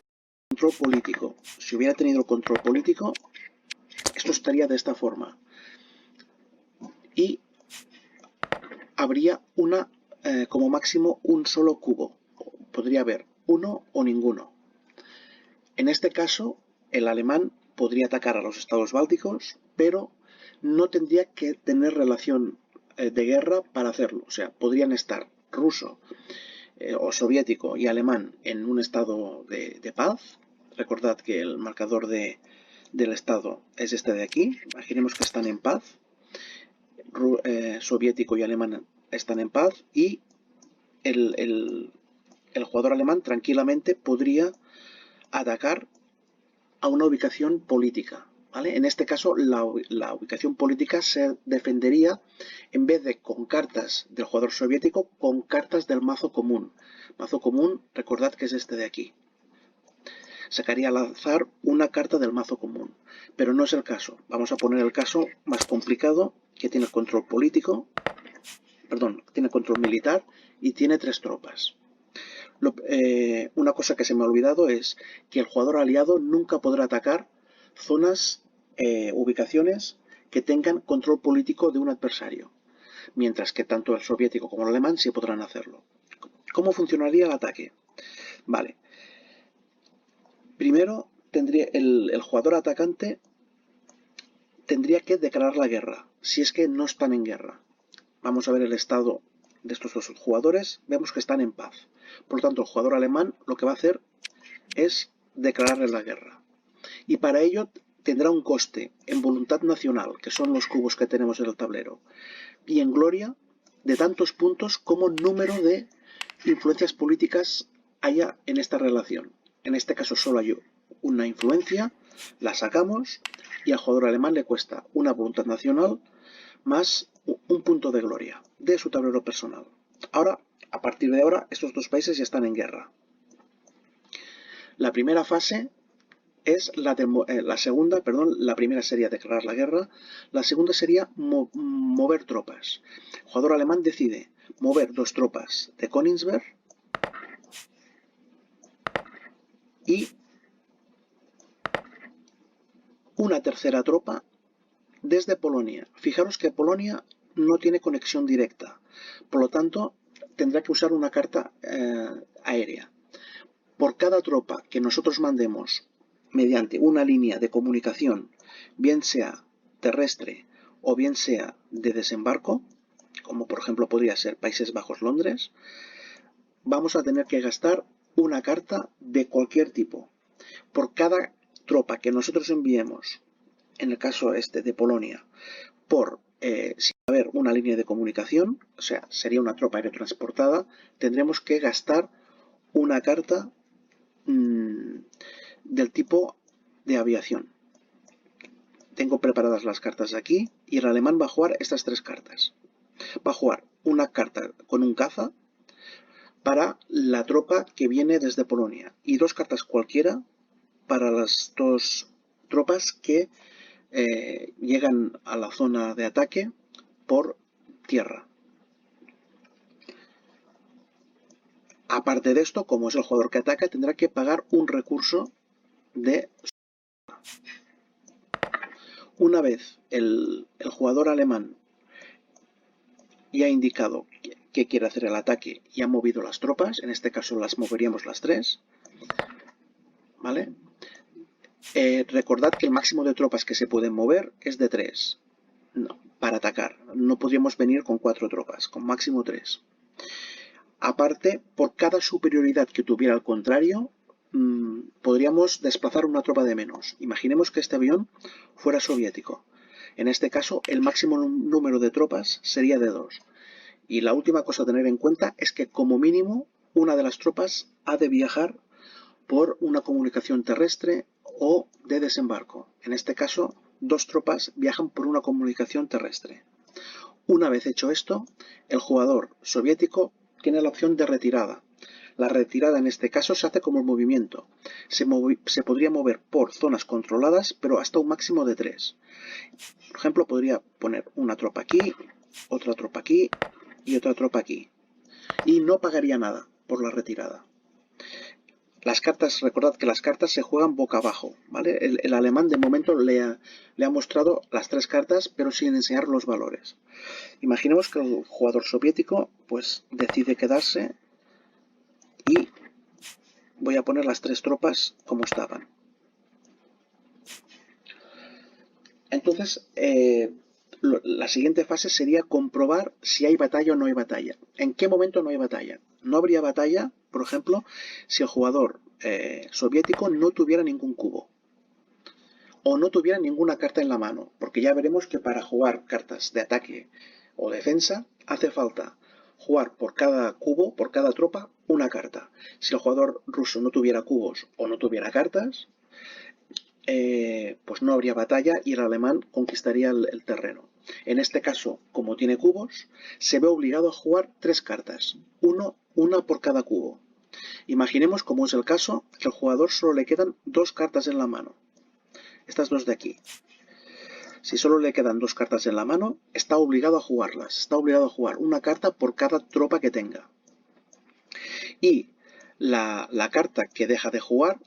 control político. Si hubiera tenido control político, esto estaría de esta forma. Y habría como máximo un solo cubo. Podría haber uno o ninguno. En este caso, el alemán podría atacar a los estados bálticos, pero no tendría que tener relación de guerra para hacerlo. O sea, podrían estar ruso o soviético y alemán en un estado de paz. Recordad que el marcador del estado es este de aquí. Imaginemos que están en paz. Soviético y alemán están en paz y el jugador alemán tranquilamente podría atacar a una ubicación política, ¿vale? En este caso la ubicación política se defendería, en vez de con cartas del jugador soviético, con cartas del mazo común. Mazo común, recordad que es este de aquí. Sacaría al azar una carta del mazo común, pero no es el caso. Vamos a poner el caso más complicado, que tiene el control político, perdón, tiene control militar y tiene 3 tropas. Una cosa que se me ha olvidado es que el jugador aliado nunca podrá atacar zonas, ubicaciones que tengan control político de un adversario, mientras que tanto el soviético como el alemán sí podrán hacerlo. ¿Cómo funcionaría el ataque? Vale. Primero, el jugador atacante tendría que declarar la guerra, si es que no están en guerra. Vamos a ver el estado de estos 2 jugadores. Vemos que están en paz. Por lo tanto, el jugador alemán lo que va a hacer es declararle la guerra. Y para ello tendrá un coste en voluntad nacional, que son los cubos que tenemos en el tablero, y en gloria de tantos puntos como número de influencias políticas haya en esta relación. En este caso solo hay una influencia, la sacamos y al jugador alemán le cuesta una voluntad nacional más un punto de gloria de su tablero personal. Ahora, a partir de ahora, estos 2 países ya están en guerra. La primera fase es la segunda, perdón, la primera sería declarar la guerra, la segunda sería mover tropas. El jugador alemán decide mover 2 tropas de Königsberg y una tercera tropa desde Polonia. Fijaros que Polonia no tiene conexión directa, por lo tanto tendrá que usar una carta aérea. Por cada tropa que nosotros mandemos mediante una línea de comunicación, bien sea terrestre o bien sea de desembarco, como por ejemplo podría ser Países Bajos-Londres, vamos a tener que gastar una carta de cualquier tipo. Por cada tropa que nosotros enviemos, en el caso este de Polonia, sin haber una línea de comunicación, o sea, sería una tropa aerotransportada, tendremos que gastar una carta del tipo de aviación. Tengo preparadas las cartas aquí y el alemán va a jugar estas tres cartas. Va a jugar una carta con un caza para la tropa que viene desde Polonia y dos cartas cualquiera para las dos tropas que llegan a la zona de ataque por tierra. Aparte de esto, como es el jugador que ataca, tendrá que pagar un recurso de... Una vez el jugador alemán ya ha indicado que quiere hacer el ataque y ha movido las tropas, en este caso las moveríamos las tres, ¿vale? Recordad que el máximo de tropas que se pueden mover es de 3 para atacar. No podríamos venir con 4 tropas, con máximo 3. Aparte, por cada superioridad que tuviera el contrario, podríamos desplazar una tropa de menos. Imaginemos que este avión fuera soviético. En este caso, el máximo número de tropas sería de 2. Y la última cosa a tener en cuenta es que, como mínimo, una de las tropas ha de viajar por una comunicación terrestre o de desembarco. En este caso, 2 tropas viajan por una comunicación terrestre. Una vez hecho esto, el jugador soviético tiene la opción de retirada. La retirada en este caso se hace como el movimiento. Se podría mover por zonas controladas, pero hasta un máximo de 3. Por ejemplo, podría poner una tropa aquí, otra tropa aquí y otra tropa aquí. Y no pagaría nada por la retirada. Las cartas, recordad que las cartas se juegan boca abajo, ¿vale? El alemán de momento le ha mostrado las 3 cartas, pero sin enseñar los valores. Imaginemos que el jugador soviético pues decide quedarse y voy a poner las 3 tropas como estaban. Entonces, la siguiente fase sería comprobar si hay batalla o no hay batalla. ¿En qué momento no hay batalla? No habría batalla, por ejemplo, si el jugador soviético no tuviera ningún cubo o no tuviera ninguna carta en la mano, porque ya veremos que para jugar cartas de ataque o defensa hace falta jugar por cada cubo, por cada tropa, una carta. Si el jugador ruso no tuviera cubos o no tuviera cartas, pues no habría batalla y el alemán conquistaría el terreno. En este caso, como tiene cubos, se ve obligado a jugar 3 cartas, una por cada cubo. Imaginemos, como es el caso, que al jugador solo le quedan 2 cartas en la mano. Estas 2 de aquí. Si solo le quedan 2 cartas en la mano, está obligado a jugarlas. Está obligado a jugar una carta por cada tropa que tenga. Y la carta que deja de jugar,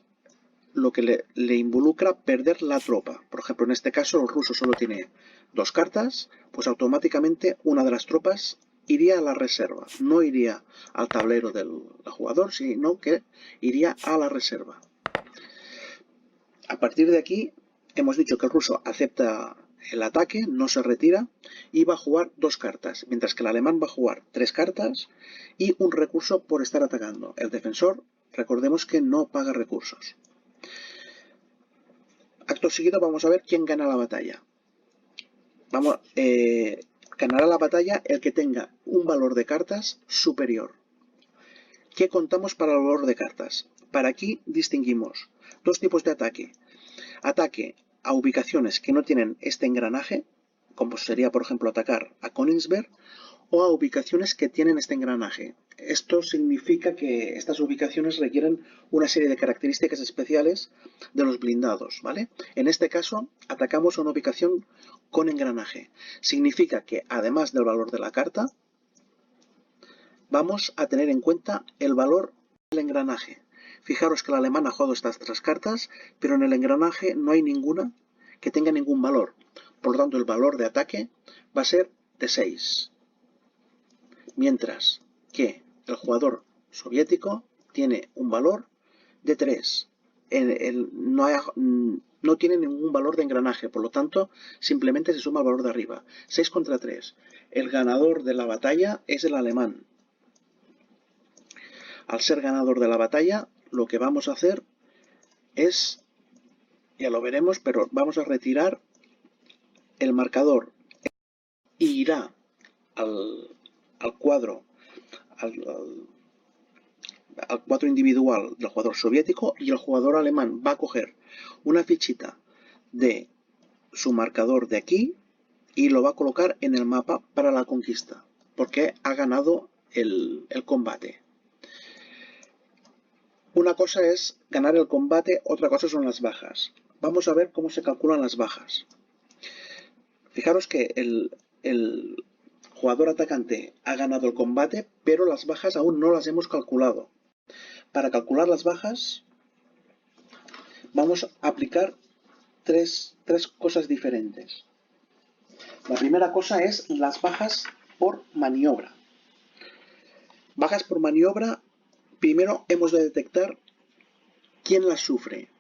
lo que le involucra perder la tropa. Por ejemplo, en este caso el ruso solo tiene 2 cartas, pues automáticamente una de las tropas iría a la reserva. No iría al tablero del jugador, sino que iría a la reserva. A partir de aquí, hemos dicho que el ruso acepta el ataque, no se retira y va a jugar 2 cartas, mientras que el alemán va a jugar 3 cartas y un recurso por estar atacando. El defensor, recordemos que no paga recursos. Acto seguido vamos a ver quién gana la batalla. Ganará la batalla el que tenga un valor de cartas superior. ¿Qué contamos para el valor de cartas? Para aquí distinguimos 2 tipos de ataque. Ataque a ubicaciones que no tienen este engranaje, como sería por ejemplo atacar a Königsberg, o a ubicaciones que tienen este engranaje. Esto significa que estas ubicaciones requieren una serie de características especiales de los blindados, ¿vale? En este caso, atacamos a una ubicación con engranaje. Significa que, además del valor de la carta, vamos a tener en cuenta el valor del engranaje. Fijaros que el alemán ha jugado estas 3 cartas, pero en el engranaje no hay ninguna que tenga ningún valor. Por lo tanto, el valor de ataque va a ser de 6. Mientras que el jugador soviético tiene un valor de 3. No tiene ningún valor de engranaje, por lo tanto, simplemente se suma el valor de arriba. 6 contra 3. El ganador de la batalla es el alemán. Al ser ganador de la batalla, lo que vamos a hacer es, ya lo veremos, pero vamos a retirar el marcador y irá al cuadro, al cuadro individual del jugador soviético, y el jugador alemán va a coger una fichita de su marcador de aquí y lo va a colocar en el mapa para la conquista, porque ha ganado el combate. Una cosa es ganar el combate, otra cosa son las bajas. Vamos a ver cómo se calculan las bajas. Fijaros que el jugador atacante ha ganado el combate, pero las bajas aún no las hemos calculado. Para calcular las bajas vamos a aplicar tres cosas diferentes. La primera cosa es las bajas por maniobra. Bajas por maniobra, primero hemos de detectar quién las sufre.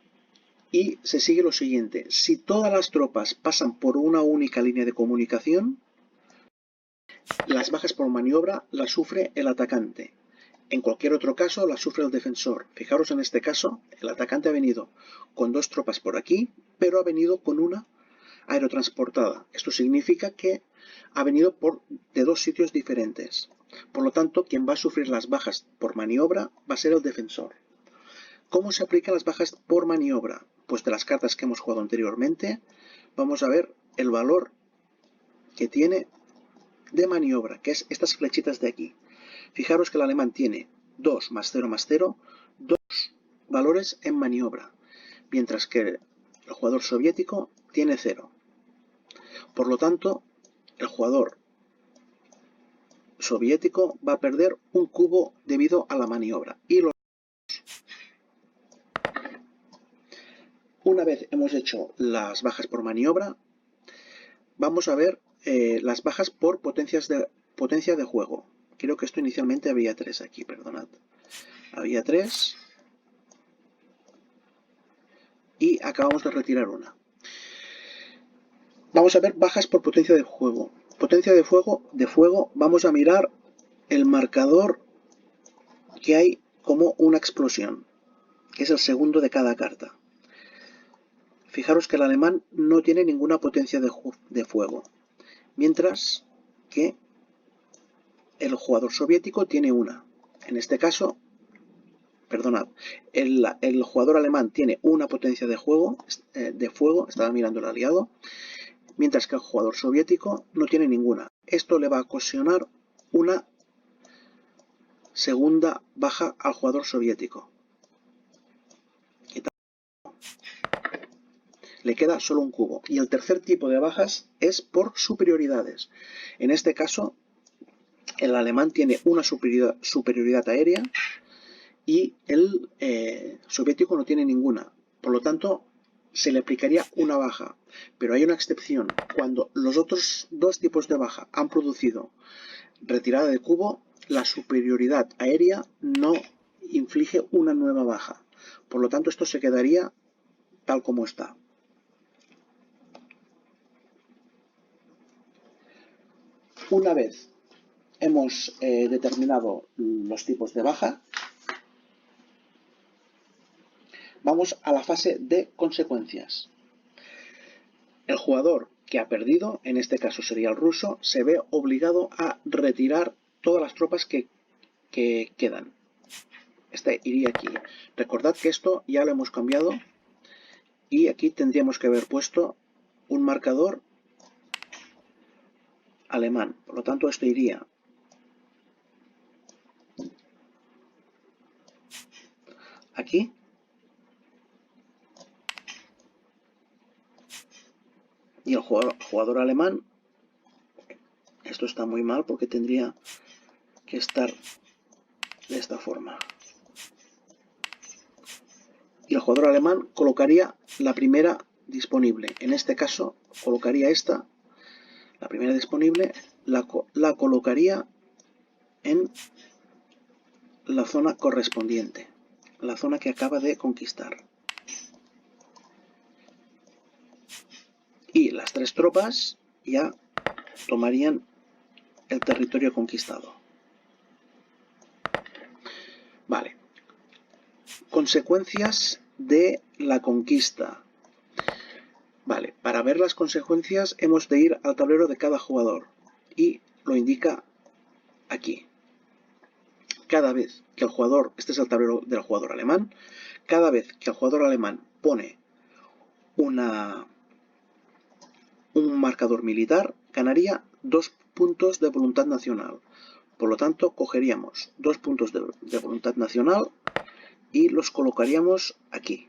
Y se sigue lo siguiente: si todas las tropas pasan por una única línea de comunicación, las bajas por maniobra las sufre el atacante. En cualquier otro caso las sufre el defensor. Fijaros, en este caso el atacante ha venido con 2 tropas por aquí, pero ha venido con una aerotransportada. Esto significa que ha venido de 2 sitios diferentes. Por lo tanto, quien va a sufrir las bajas por maniobra va a ser el defensor. ¿Cómo se aplican las bajas por maniobra? Pues de las cartas que hemos jugado anteriormente, vamos a ver el valor que tiene de maniobra, que es estas flechitas de aquí. Fijaros que el alemán tiene 2 más 0 más 0, 2 valores en maniobra, mientras que el jugador soviético tiene 0. Por lo tanto, el jugador soviético va a perder un cubo debido a la maniobra. Una vez hemos hecho las bajas por maniobra, vamos a ver las bajas por potencia de juego. Creo que esto inicialmente había 3 aquí, perdonad. Había 3 y acabamos de retirar una. Vamos a ver bajas por potencia de juego. Potencia de fuego, vamos a mirar el marcador que hay como una explosión, que es el segundo de cada carta. Fijaros que el alemán no tiene ninguna potencia de fuego, mientras que el jugador soviético tiene una. En este caso, perdonad, el jugador alemán tiene una potencia de fuego, estaba mirando el aliado, mientras que el jugador soviético no tiene ninguna. Esto le va a ocasionar una segunda baja al jugador soviético. Le queda solo un cubo. Y el tercer tipo de bajas es por superioridades. En este caso, el alemán tiene una superioridad aérea y el soviético no tiene ninguna. Por lo tanto, se le aplicaría una baja. Pero hay una excepción. Cuando los otros 2 tipos de baja han producido retirada de cubo, la superioridad aérea no inflige una nueva baja. Por lo tanto, esto se quedaría tal como está. Una vez hemos determinado los tipos de baja, vamos a la fase de consecuencias. El jugador que ha perdido, en este caso sería el ruso, se ve obligado a retirar todas las tropas que quedan. Este iría aquí. Recordad que esto ya lo hemos cambiado y aquí tendríamos que haber puesto un marcador alemán. Por lo tanto, esto iría aquí. Y el jugador alemán, esto está muy mal porque tendría que estar de esta forma. Y el jugador alemán colocaría la primera disponible. En este caso colocaría esta, la primera disponible, la colocaría en la zona correspondiente, la zona que acaba de conquistar. Y las 3 tropas ya tomarían el territorio conquistado. Vale. Consecuencias de la conquista. Vale, para ver las consecuencias hemos de ir al tablero de cada jugador y lo indica aquí. Cada vez que el jugador, este es el tablero del jugador alemán, cada vez que el jugador alemán pone un marcador militar, ganaría 2 puntos de voluntad nacional. Por lo tanto, cogeríamos 2 puntos de voluntad nacional y los colocaríamos aquí.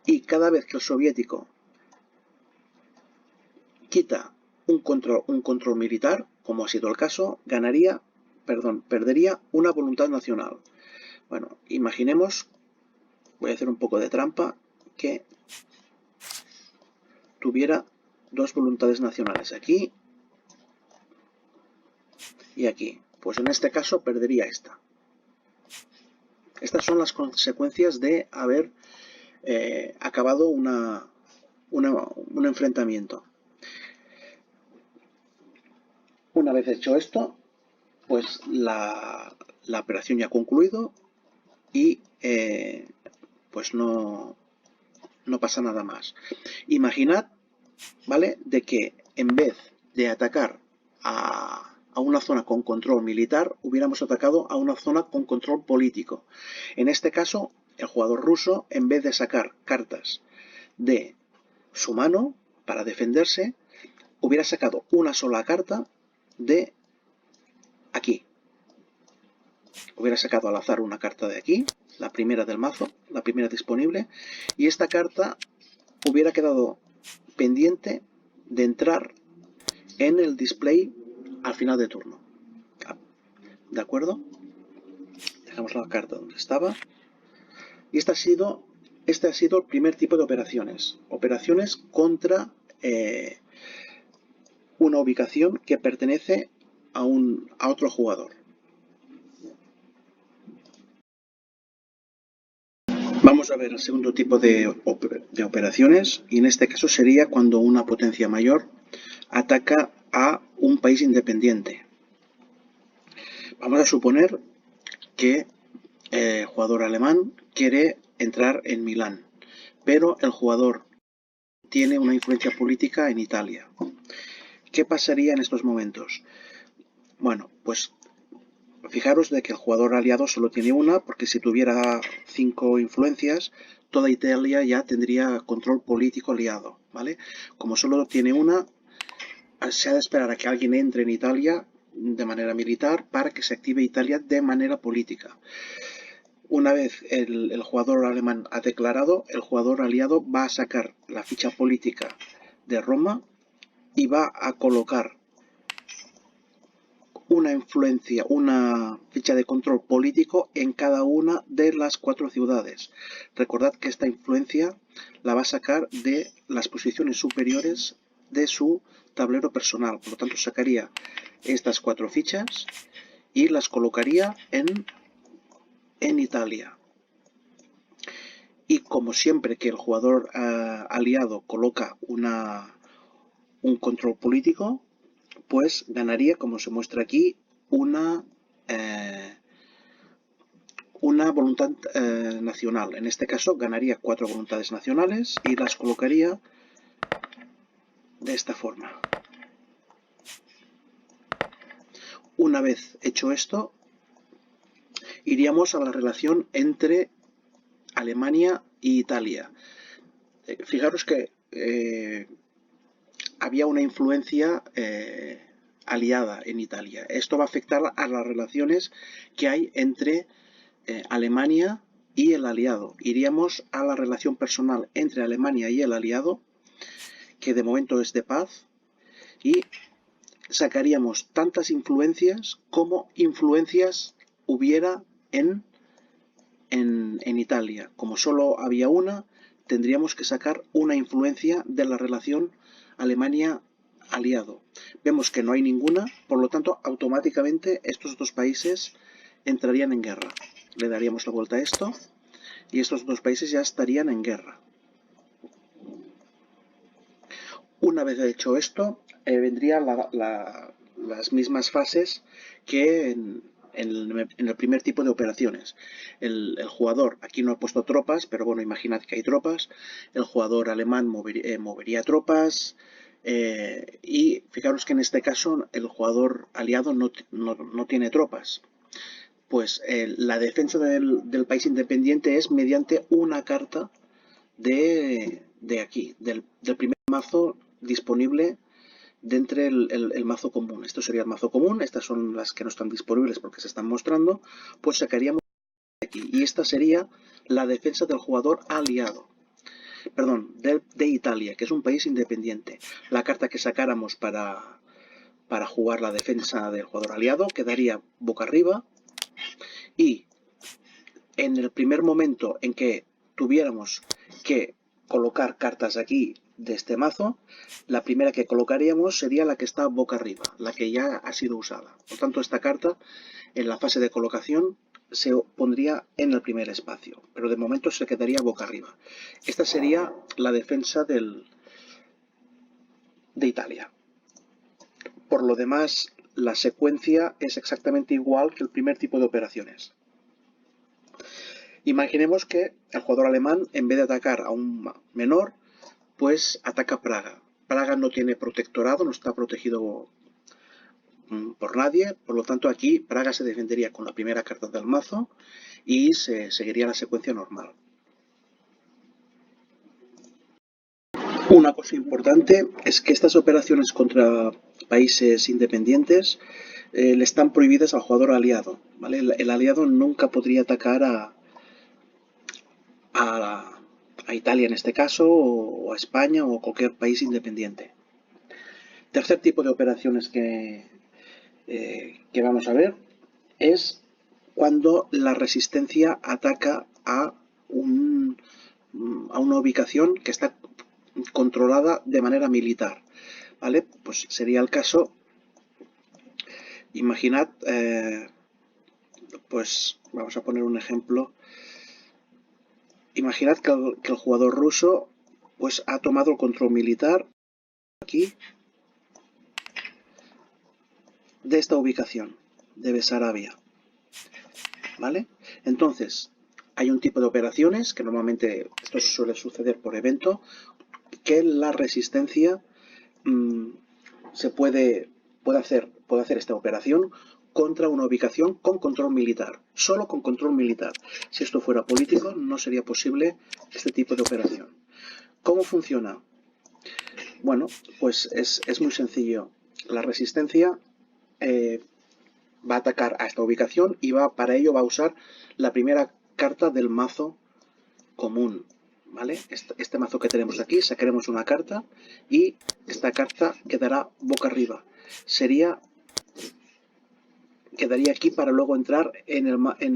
Y cada vez que el soviético quita un control militar, como ha sido el caso, perdería una voluntad nacional. Bueno, imaginemos, voy a hacer un poco de trampa, que tuviera 2 voluntades nacionales aquí y aquí. Pues en este caso perdería esta. Estas son las consecuencias de haber acabado un enfrentamiento. Una vez hecho esto, pues la operación ya ha concluido y pues no pasa nada más. Imaginad, ¿vale?, de que en vez de atacar a una zona con control militar, hubiéramos atacado a una zona con control político. En este caso, el jugador ruso, en vez de sacar cartas de su mano para defenderse, hubiera sacado una sola carta de aquí. Hubiera sacado al azar una carta de aquí, la primera del mazo, la primera disponible, y esta carta hubiera quedado pendiente de entrar en el display al final de turno. ¿De acuerdo? Dejamos la carta donde estaba. Y este ha sido el primer tipo de operaciones. Operaciones contra una ubicación que pertenece a otro jugador. Vamos a ver el segundo tipo de operaciones, y en este caso sería cuando una potencia mayor ataca a un país independiente. Vamos a suponer que el jugador alemán quiere entrar en Milán, pero el jugador tiene una influencia política en Italia. ¿Qué pasaría en estos momentos? Bueno, pues fijaros de que el jugador aliado solo tiene una, porque si tuviera 5 influencias, toda Italia ya tendría control político aliado, ¿vale? Como solo tiene una, se ha de esperar a que alguien entre en Italia de manera militar para que se active Italia de manera política. Una vez el jugador alemán ha declarado, el jugador aliado va a sacar la ficha política de Roma y va a colocar una influencia, una ficha de control político en cada una de las 4 ciudades. Recordad que esta influencia la va a sacar de las posiciones superiores de su tablero personal. Por lo tanto, sacaría estas 4 fichas y las colocaría en Italia. Y como siempre que el jugador aliado coloca un control político, pues ganaría, como se muestra aquí, una voluntad nacional. En este caso ganaría 4 voluntades nacionales y las colocaría de esta forma. Una vez hecho esto, iríamos a la relación entre Alemania e Italia. Fijaros que había una influencia aliada en Italia. Esto va a afectar a las relaciones que hay entre Alemania y el aliado. Iríamos a la relación personal entre Alemania y el aliado, que de momento es de paz, y sacaríamos tantas influencias como influencias hubiera en Italia. Como solo había una, tendríamos que sacar una influencia de la relación Alemania-aliado. Vemos que no hay ninguna, por lo tanto, automáticamente estos dos países entrarían en guerra. Le daríamos la vuelta a esto y estos dos países ya estarían en guerra. Una vez hecho esto, vendrían las mismas fases que en el primer tipo de operaciones. El jugador, aquí no ha puesto tropas, pero bueno, imaginad que hay tropas. El jugador alemán movería tropas. Y fijaros que en este caso el jugador aliado no tiene tropas. Pues la defensa del país independiente es mediante una carta de aquí, del primer mazo disponible de entre el mazo común. Esto sería el mazo común, estas son las que no están disponibles porque se están mostrando, pues sacaríamos aquí. Y esta sería la defensa del jugador aliado. Perdón, de Italia, que es un país independiente. La carta que sacáramos para jugar la defensa del jugador aliado quedaría boca arriba. Y en el primer momento en que tuviéramos que colocar cartas aquí de este mazo, la primera que colocaríamos sería la que está boca arriba, la que ya ha sido usada. Por tanto, esta carta en la fase de colocación se pondría en el primer espacio, pero de momento se quedaría boca arriba. Esta sería la defensa de Italia. Por lo demás, la secuencia es exactamente igual que el primer tipo de operaciones. Imaginemos que el jugador alemán, en vez de atacar a un menor, pues ataca Praga. Praga no tiene protectorado, no está protegido por nadie, por lo tanto aquí Praga se defendería con la primera carta del mazo y se seguiría la secuencia normal. Una cosa importante es que estas operaciones contra países independientes le están prohibidas al jugador aliado, ¿vale? El aliado nunca podría atacar a Italia en este caso, o a España o cualquier país independiente. Tercer tipo de operaciones que vamos a ver es cuando la resistencia ataca a una ubicación que está controlada de manera militar, ¿vale? Pues sería el caso, imaginad, pues vamos a poner un ejemplo. Imaginad que el jugador ruso pues ha tomado el control militar aquí de esta ubicación de Besarabia, ¿vale? Entonces, hay un tipo de operaciones que normalmente esto suele suceder por evento, que la resistencia se puede hacer esta operación contra una ubicación con control militar, solo con control militar. Si esto fuera político, no sería posible este tipo de operación. ¿Cómo funciona? Bueno, pues es muy sencillo. La resistencia va a atacar a esta ubicación y para ello va a usar la primera carta del mazo común, ¿vale? Este mazo que tenemos aquí, sacaremos una carta y esta carta quedará boca arriba. Quedaría aquí para luego entrar en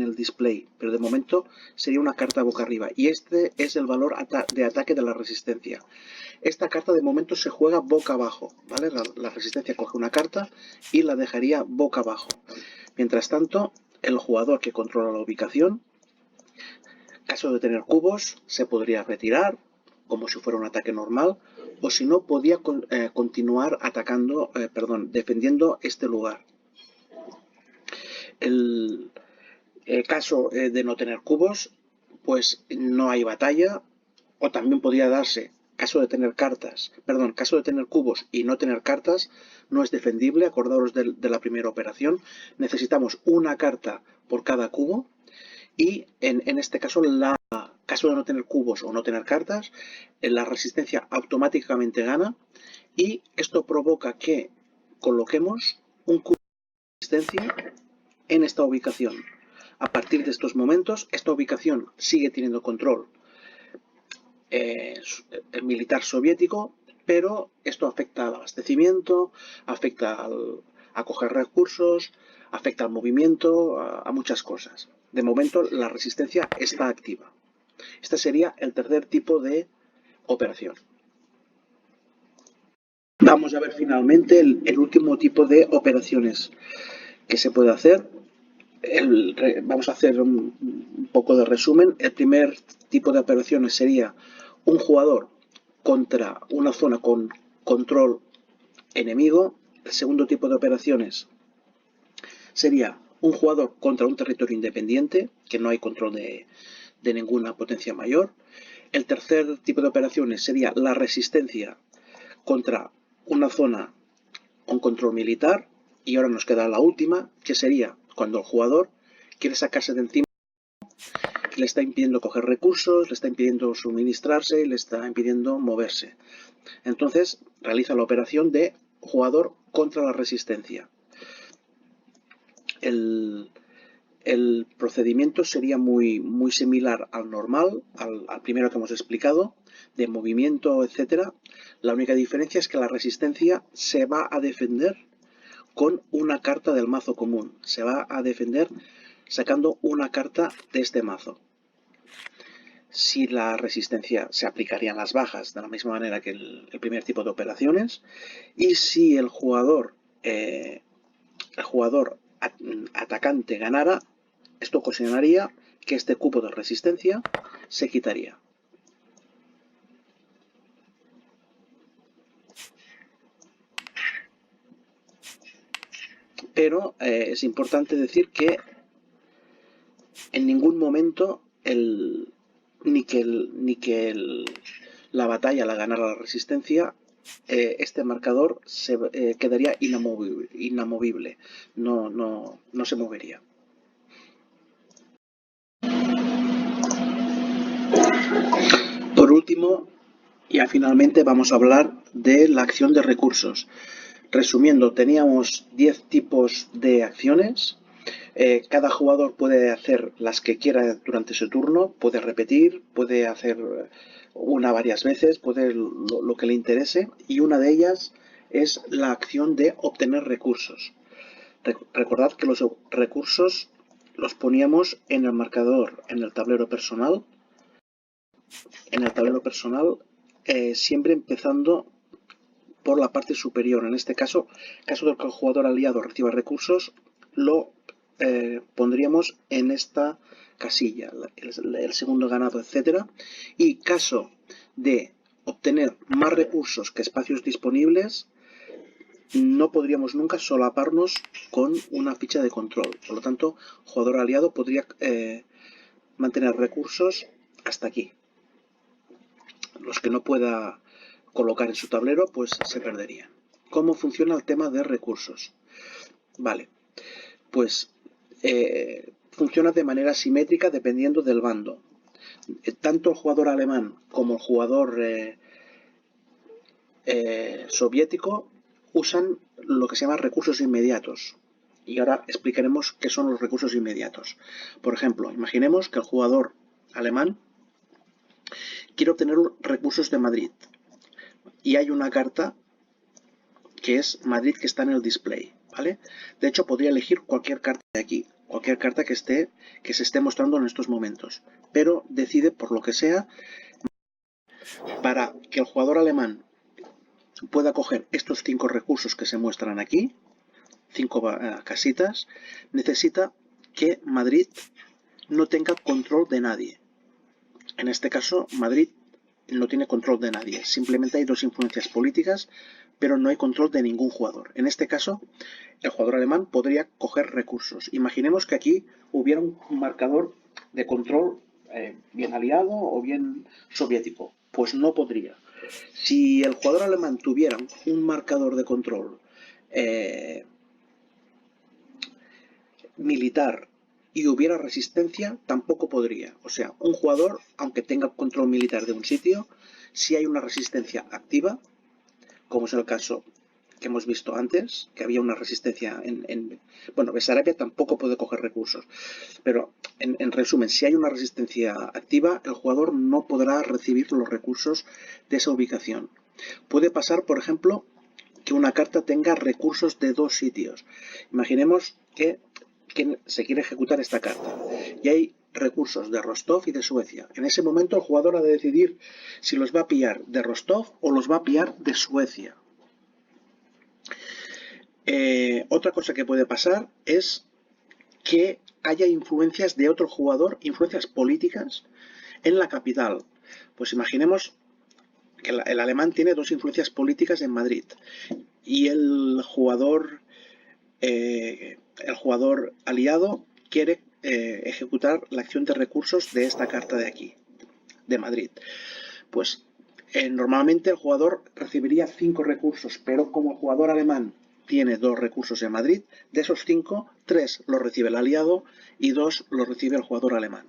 el display, pero de momento sería una carta boca arriba. Y este es el valor de ataque de la resistencia. Esta carta de momento se juega boca abajo, ¿vale? La resistencia coge una carta y la dejaría boca abajo. Mientras tanto, el jugador que controla la ubicación, en caso de tener cubos, se podría retirar, como si fuera un ataque normal, o si no, podía continuar defendiendo este lugar. El caso de no tener cubos, pues no hay batalla, o también podría darse caso de tener cubos y no tener cartas, no es defendible. Acordaos de la primera operación, necesitamos una carta por cada cubo y en este caso, caso de no tener cubos o no tener cartas, la resistencia automáticamente gana y esto provoca que coloquemos un cubo de resistencia en esta ubicación. A partir de estos momentos, esta ubicación sigue teniendo control el militar soviético, pero esto afecta al abastecimiento, afecta a coger recursos, afecta al movimiento, a muchas cosas. De momento, la resistencia está activa. Este sería el tercer tipo de operación. Vamos a ver finalmente el último tipo de operaciones que se puede hacer. Vamos a hacer un poco de resumen. El primer tipo de operaciones sería un jugador contra una zona con control enemigo. El segundo tipo de operaciones sería un jugador contra un territorio independiente, que no hay control de ninguna potencia mayor. El tercer tipo de operaciones sería la resistencia contra una zona con control militar. Y ahora nos queda la última, que sería cuando el jugador quiere sacarse de encima, le está impidiendo coger recursos, le está impidiendo suministrarse, le está impidiendo moverse. Entonces realiza la operación de jugador contra la resistencia. El procedimiento sería muy similar al normal, al primero que hemos explicado, de movimiento, etc. La única diferencia es que la resistencia se va a defender con una carta del mazo común. Se va a defender sacando una carta de este mazo. Si la resistencia se aplicarían las bajas de la misma manera que el primer tipo de operaciones. Y si el jugador atacante ganara, esto ocasionaría que este cupo de resistencia se quitaría. Pero es importante decir que en ningún momento la batalla la ganara la resistencia, este marcador quedaría inamovible, no se movería. Por último, ya finalmente vamos a hablar de la acción de recursos. Resumiendo, teníamos 10 tipos de acciones. Cada jugador puede hacer las que quiera durante su turno, puede repetir, puede hacer una varias veces, puede lo que le interese, y una de ellas es la acción de obtener recursos. Recordad que los recursos los poníamos en el marcador, en el tablero personal. En el tablero personal, siempre empezando por la parte superior. En este caso de que el jugador aliado reciba recursos, lo pondríamos en esta casilla, el segundo ganado, etc. Y caso de obtener más recursos que espacios disponibles, no podríamos nunca solaparnos con una ficha de control. Por lo tanto, jugador aliado podría mantener recursos hasta aquí. Los que no pueda colocar en su tablero, pues se perderían. ¿Cómo funciona el tema de recursos? Vale, pues funciona de manera simétrica dependiendo del bando. Tanto el jugador alemán como el jugador soviético usan lo que se llama recursos inmediatos. Y ahora explicaremos qué son los recursos inmediatos. Por ejemplo, imaginemos que el jugador alemán quiere obtener recursos de Madrid. Y hay una carta que es Madrid que está en el display, ¿vale? De hecho, podría elegir cualquier carta de aquí, cualquier carta que se esté mostrando en estos momentos, pero decide, por lo que sea, para que el jugador alemán pueda coger estos 5 recursos que se muestran aquí, 5 casitas, necesita que Madrid no tenga control de nadie. En este caso, Madrid no tiene control de nadie. Simplemente hay 2 influencias políticas, pero no hay control de ningún jugador. En este caso, el jugador alemán podría coger recursos. Imaginemos que aquí hubiera un marcador de control bien aliado o bien soviético. Pues no podría. Si el jugador alemán tuviera un marcador de control militar y hubiera resistencia, tampoco podría. O sea, un jugador, aunque tenga control militar de un sitio, si hay una resistencia activa, como es el caso que hemos visto antes, que había una resistencia bueno, Besarabia tampoco puede coger recursos, pero en resumen, si hay una resistencia activa, el jugador no podrá recibir los recursos de esa ubicación. Puede pasar, por ejemplo, que una carta tenga recursos de 2 sitios. Imaginemos que se quiere ejecutar esta carta y hay recursos de Rostov y de Suecia. En ese momento el jugador ha de decidir si los va a pillar de Rostov o los va a pillar de Suecia. Otra cosa que puede pasar es que haya influencias de otro jugador, influencias políticas, en la capital. Pues imaginemos que el alemán tiene dos influencias políticas en Madrid y el jugador aliado quiere ejecutar la acción de recursos de esta carta de aquí, de Madrid. Pues normalmente el jugador recibiría 5 recursos, pero como el jugador alemán tiene 2 recursos en Madrid, de esos 5, 3 los recibe el aliado y 2 los recibe el jugador alemán.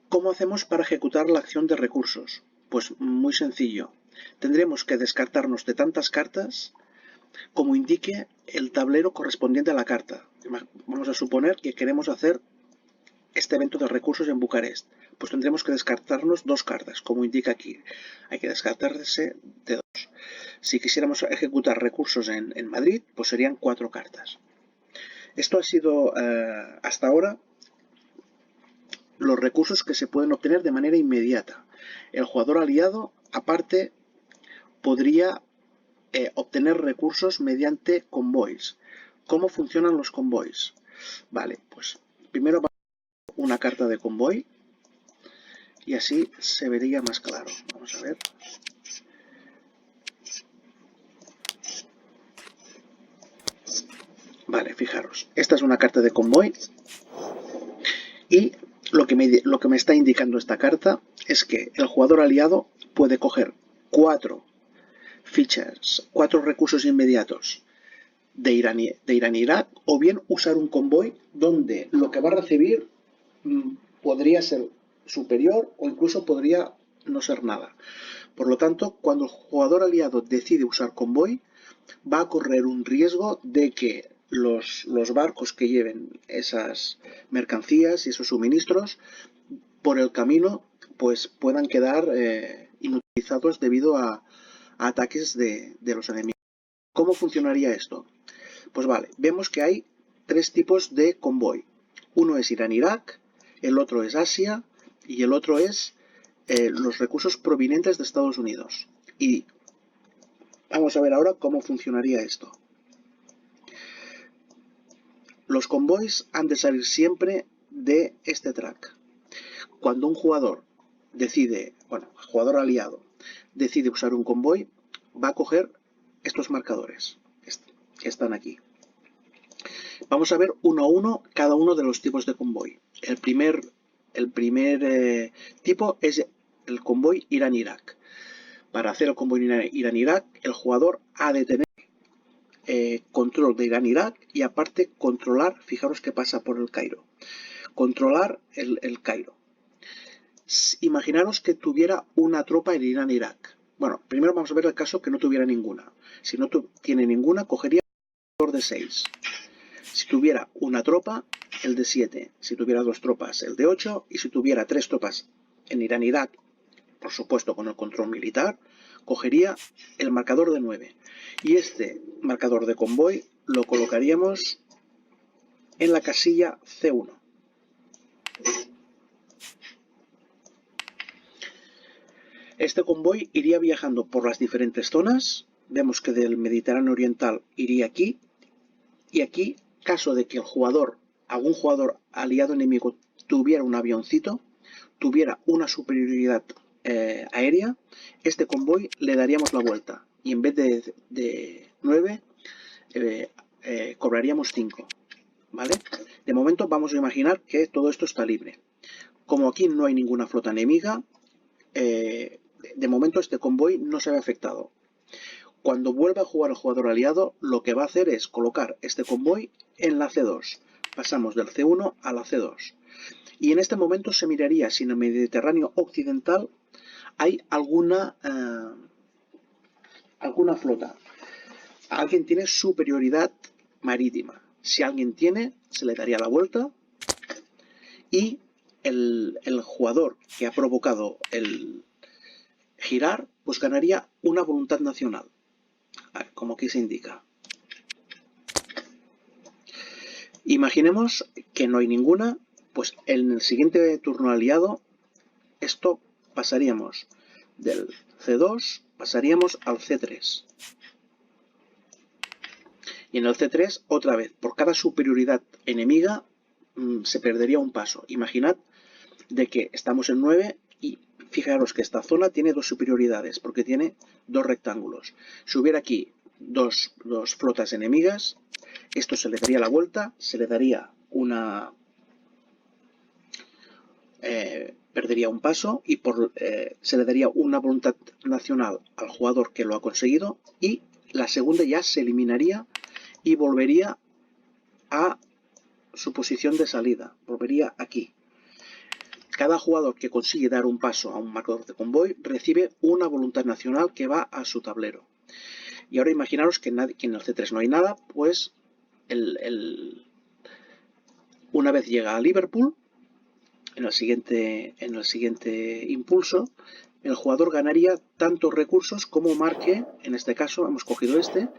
¿Cómo hacemos para ejecutar la acción de recursos? Pues muy sencillo. Tendremos que descartarnos de tantas cartas como indique el tablero correspondiente a la carta. Vamos a suponer que queremos hacer este evento de recursos en Bucarest. Pues tendremos que descartarnos 2 cartas, como indica aquí. Hay que descartarse de 2. Si quisiéramos ejecutar recursos en Madrid, pues serían 4 cartas. Esto ha sido hasta ahora los recursos que se pueden obtener de manera inmediata. El jugador aliado, aparte, podría obtener recursos mediante convoys. ¿Cómo funcionan los convoys? Vale, pues primero vamos a hacer una carta de convoy y así se vería más claro. Vamos a ver. Vale, fijaros, esta es una carta de convoy y lo que me está indicando esta carta es que el jugador aliado puede coger 4 fichas, 4 recursos inmediatos de Irán-Irak, o bien usar un convoy donde lo que va a recibir podría ser superior o incluso podría no ser nada. Por lo tanto, cuando el jugador aliado decide usar convoy, va a correr un riesgo de que los barcos que lleven esas mercancías y esos suministros por el camino pues puedan quedar inutilizados debido a ataques de los enemigos. ¿Cómo funcionaría esto? Pues vale, vemos que hay 3 tipos de convoy. Uno es Irán-Irak, el otro es Asia y el otro es los recursos provenientes de Estados Unidos. Y vamos a ver ahora cómo funcionaría esto. Los convoys han de salir siempre de este track. Cuando un jugador jugador aliado decide usar un convoy, va a coger estos marcadores que están aquí. Vamos a ver uno a uno cada uno de los tipos de convoy. El primer tipo es el convoy Irán-Irak. Para hacer el convoy Irán-Irak, el jugador ha de tener control de Irán-Irak y aparte controlar, fijaros que pasa por el Cairo, controlar el Cairo. Imaginaros que tuviera una tropa en Irán-Irak. Bueno, primero vamos a ver el caso que no tuviera ninguna. Si no tiene ninguna, cogería el de 6. Si tuviera una tropa, el de 7. Si tuviera 2 tropas, el de 8. Y si tuviera 3 tropas en Irán-Irak, por supuesto con el control militar, cogería el marcador de 9. Y este marcador de convoy lo colocaríamos en la casilla C1. Este convoy iría viajando por las diferentes zonas. Vemos que del Mediterráneo Oriental iría aquí. Y aquí, caso de que algún jugador aliado enemigo tuviera un avioncito, tuviera una superioridad aérea, este convoy le daríamos la vuelta. Y en vez de 9, cobraríamos 5. ¿Vale? De momento vamos a imaginar que todo esto está libre. Como aquí no hay ninguna flota enemiga, de momento este convoy no se ve afectado. Cuando vuelva a jugar el jugador aliado, lo que va a hacer es colocar este convoy en la C2. Pasamos del C1 a la C2. Y en este momento se miraría si en el Mediterráneo Occidental hay alguna flota. Alguien tiene superioridad marítima. Si alguien tiene, se le daría la vuelta y el jugador que ha provocado el girar, pues ganaría una voluntad nacional, como aquí se indica. Imaginemos que no hay ninguna, Pues en el siguiente turno aliado, esto pasaríamos del C2, pasaríamos al C3. Y en el C3, otra vez, por cada superioridad enemiga, se perdería un paso. Imaginad de que estamos en 9 y fijaros que esta zona tiene dos superioridades, porque tiene dos rectángulos. Si hubiera aquí dos flotas enemigas, esto se le daría la vuelta, se le daría una... perdería un paso y se le daría una voluntad nacional al jugador que lo ha conseguido, y la segunda ya se eliminaría y volvería a su posición de salida, volvería aquí. Cada jugador que consigue dar un paso a un marcador de convoy recibe una voluntad nacional que va a su tablero. Y ahora imaginaros que en el C3 no hay nada, pues una vez llega a Liverpool, en el siguiente impulso, el jugador ganaría tantos recursos como marque. En este caso hemos cogido este,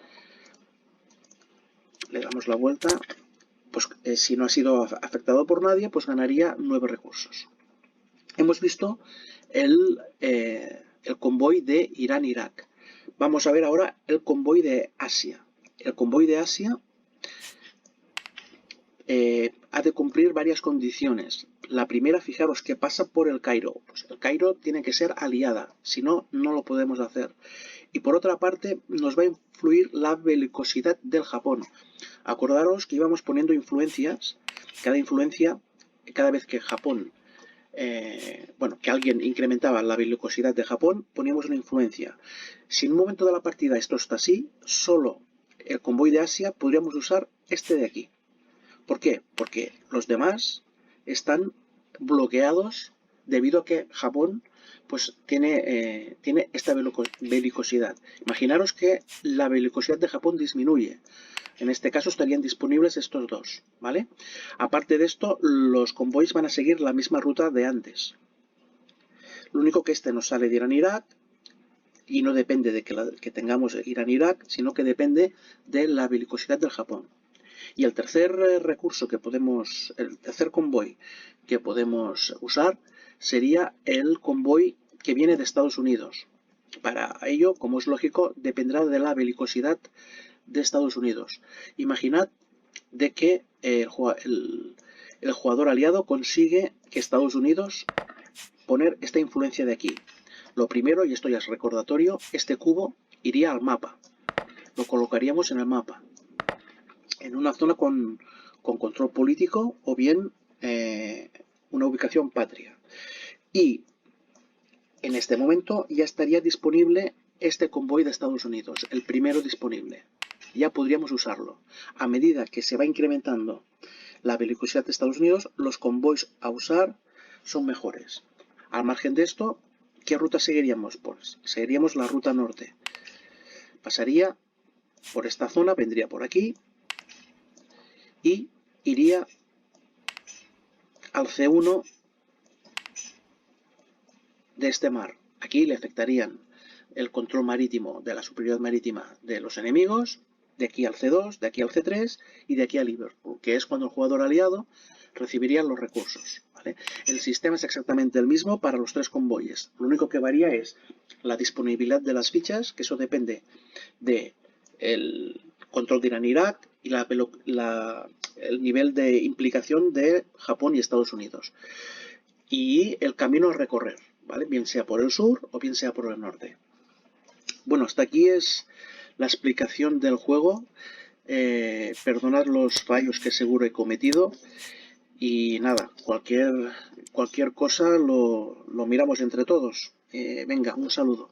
le damos la vuelta, pues si no ha sido afectado por nadie, pues ganaría 9 recursos. Hemos visto el convoy de Irán-Irak. Vamos a ver ahora el convoy de Asia. El convoy de Asia ha de cumplir varias condiciones. La primera, fijaros que pasa por el Cairo. Pues el Cairo tiene que ser aliada, si no, no lo podemos hacer. Y por otra parte, nos va a influir la belicosidad del Japón. Acordaros que íbamos poniendo influencias. Cada influencia, cada vez que Japón, que alguien incrementaba la belicosidad de Japón, poníamos una influencia. Si en un momento de la partida esto está así, solo el convoy de Asia podríamos usar este de aquí. ¿Por qué? Porque los demás están bloqueados debido a que Japón pues tiene esta belicosidad. Imaginaros que la belicosidad de Japón disminuye. En este caso estarían disponibles estos dos, ¿vale? Aparte de esto, los convoys van a seguir la misma ruta de antes. Lo único que este nos sale de Irán-Irak, y no depende de que tengamos Irán-Irak, sino que depende de la belicosidad del Japón. Y el tercer recurso que podemos, el tercer convoy que podemos usar sería el convoy que viene de Estados Unidos. Para ello, como es lógico, dependerá de la belicosidad de Estados Unidos. Imaginad de que el jugador aliado consigue que Estados Unidos poner esta influencia de aquí. Lo primero, y esto ya es recordatorio, este cubo iría al mapa. Lo colocaríamos en el mapa, en una zona con control político o bien una ubicación patria. Y en este momento ya estaría disponible este convoy de Estados Unidos, el primero disponible. Ya podríamos usarlo. A medida que se va incrementando la belicosidad de Estados Unidos, los convoys a usar son mejores. Al margen de esto, ¿qué ruta seguiríamos? Pues seguiríamos la ruta norte. Pasaría por esta zona, vendría por aquí y iría al C1 de este mar. Aquí le afectarían el control marítimo de la superioridad marítima de los enemigos, de aquí al C2, de aquí al C3 y de aquí a Liverpool, que es cuando el jugador aliado recibiría los recursos, ¿vale? El sistema es exactamente el mismo para los tres convoyes. Lo único que varía es la disponibilidad de las fichas, que eso depende del control de Irán-Irak y el nivel de implicación de Japón y Estados Unidos. Y el camino a recorrer, ¿vale? Bien sea por el sur o bien sea por el norte. Bueno, hasta aquí es la explicación del juego. Perdonad los fallos que seguro he cometido. Y nada, cualquier cosa lo miramos entre todos. Venga, un saludo.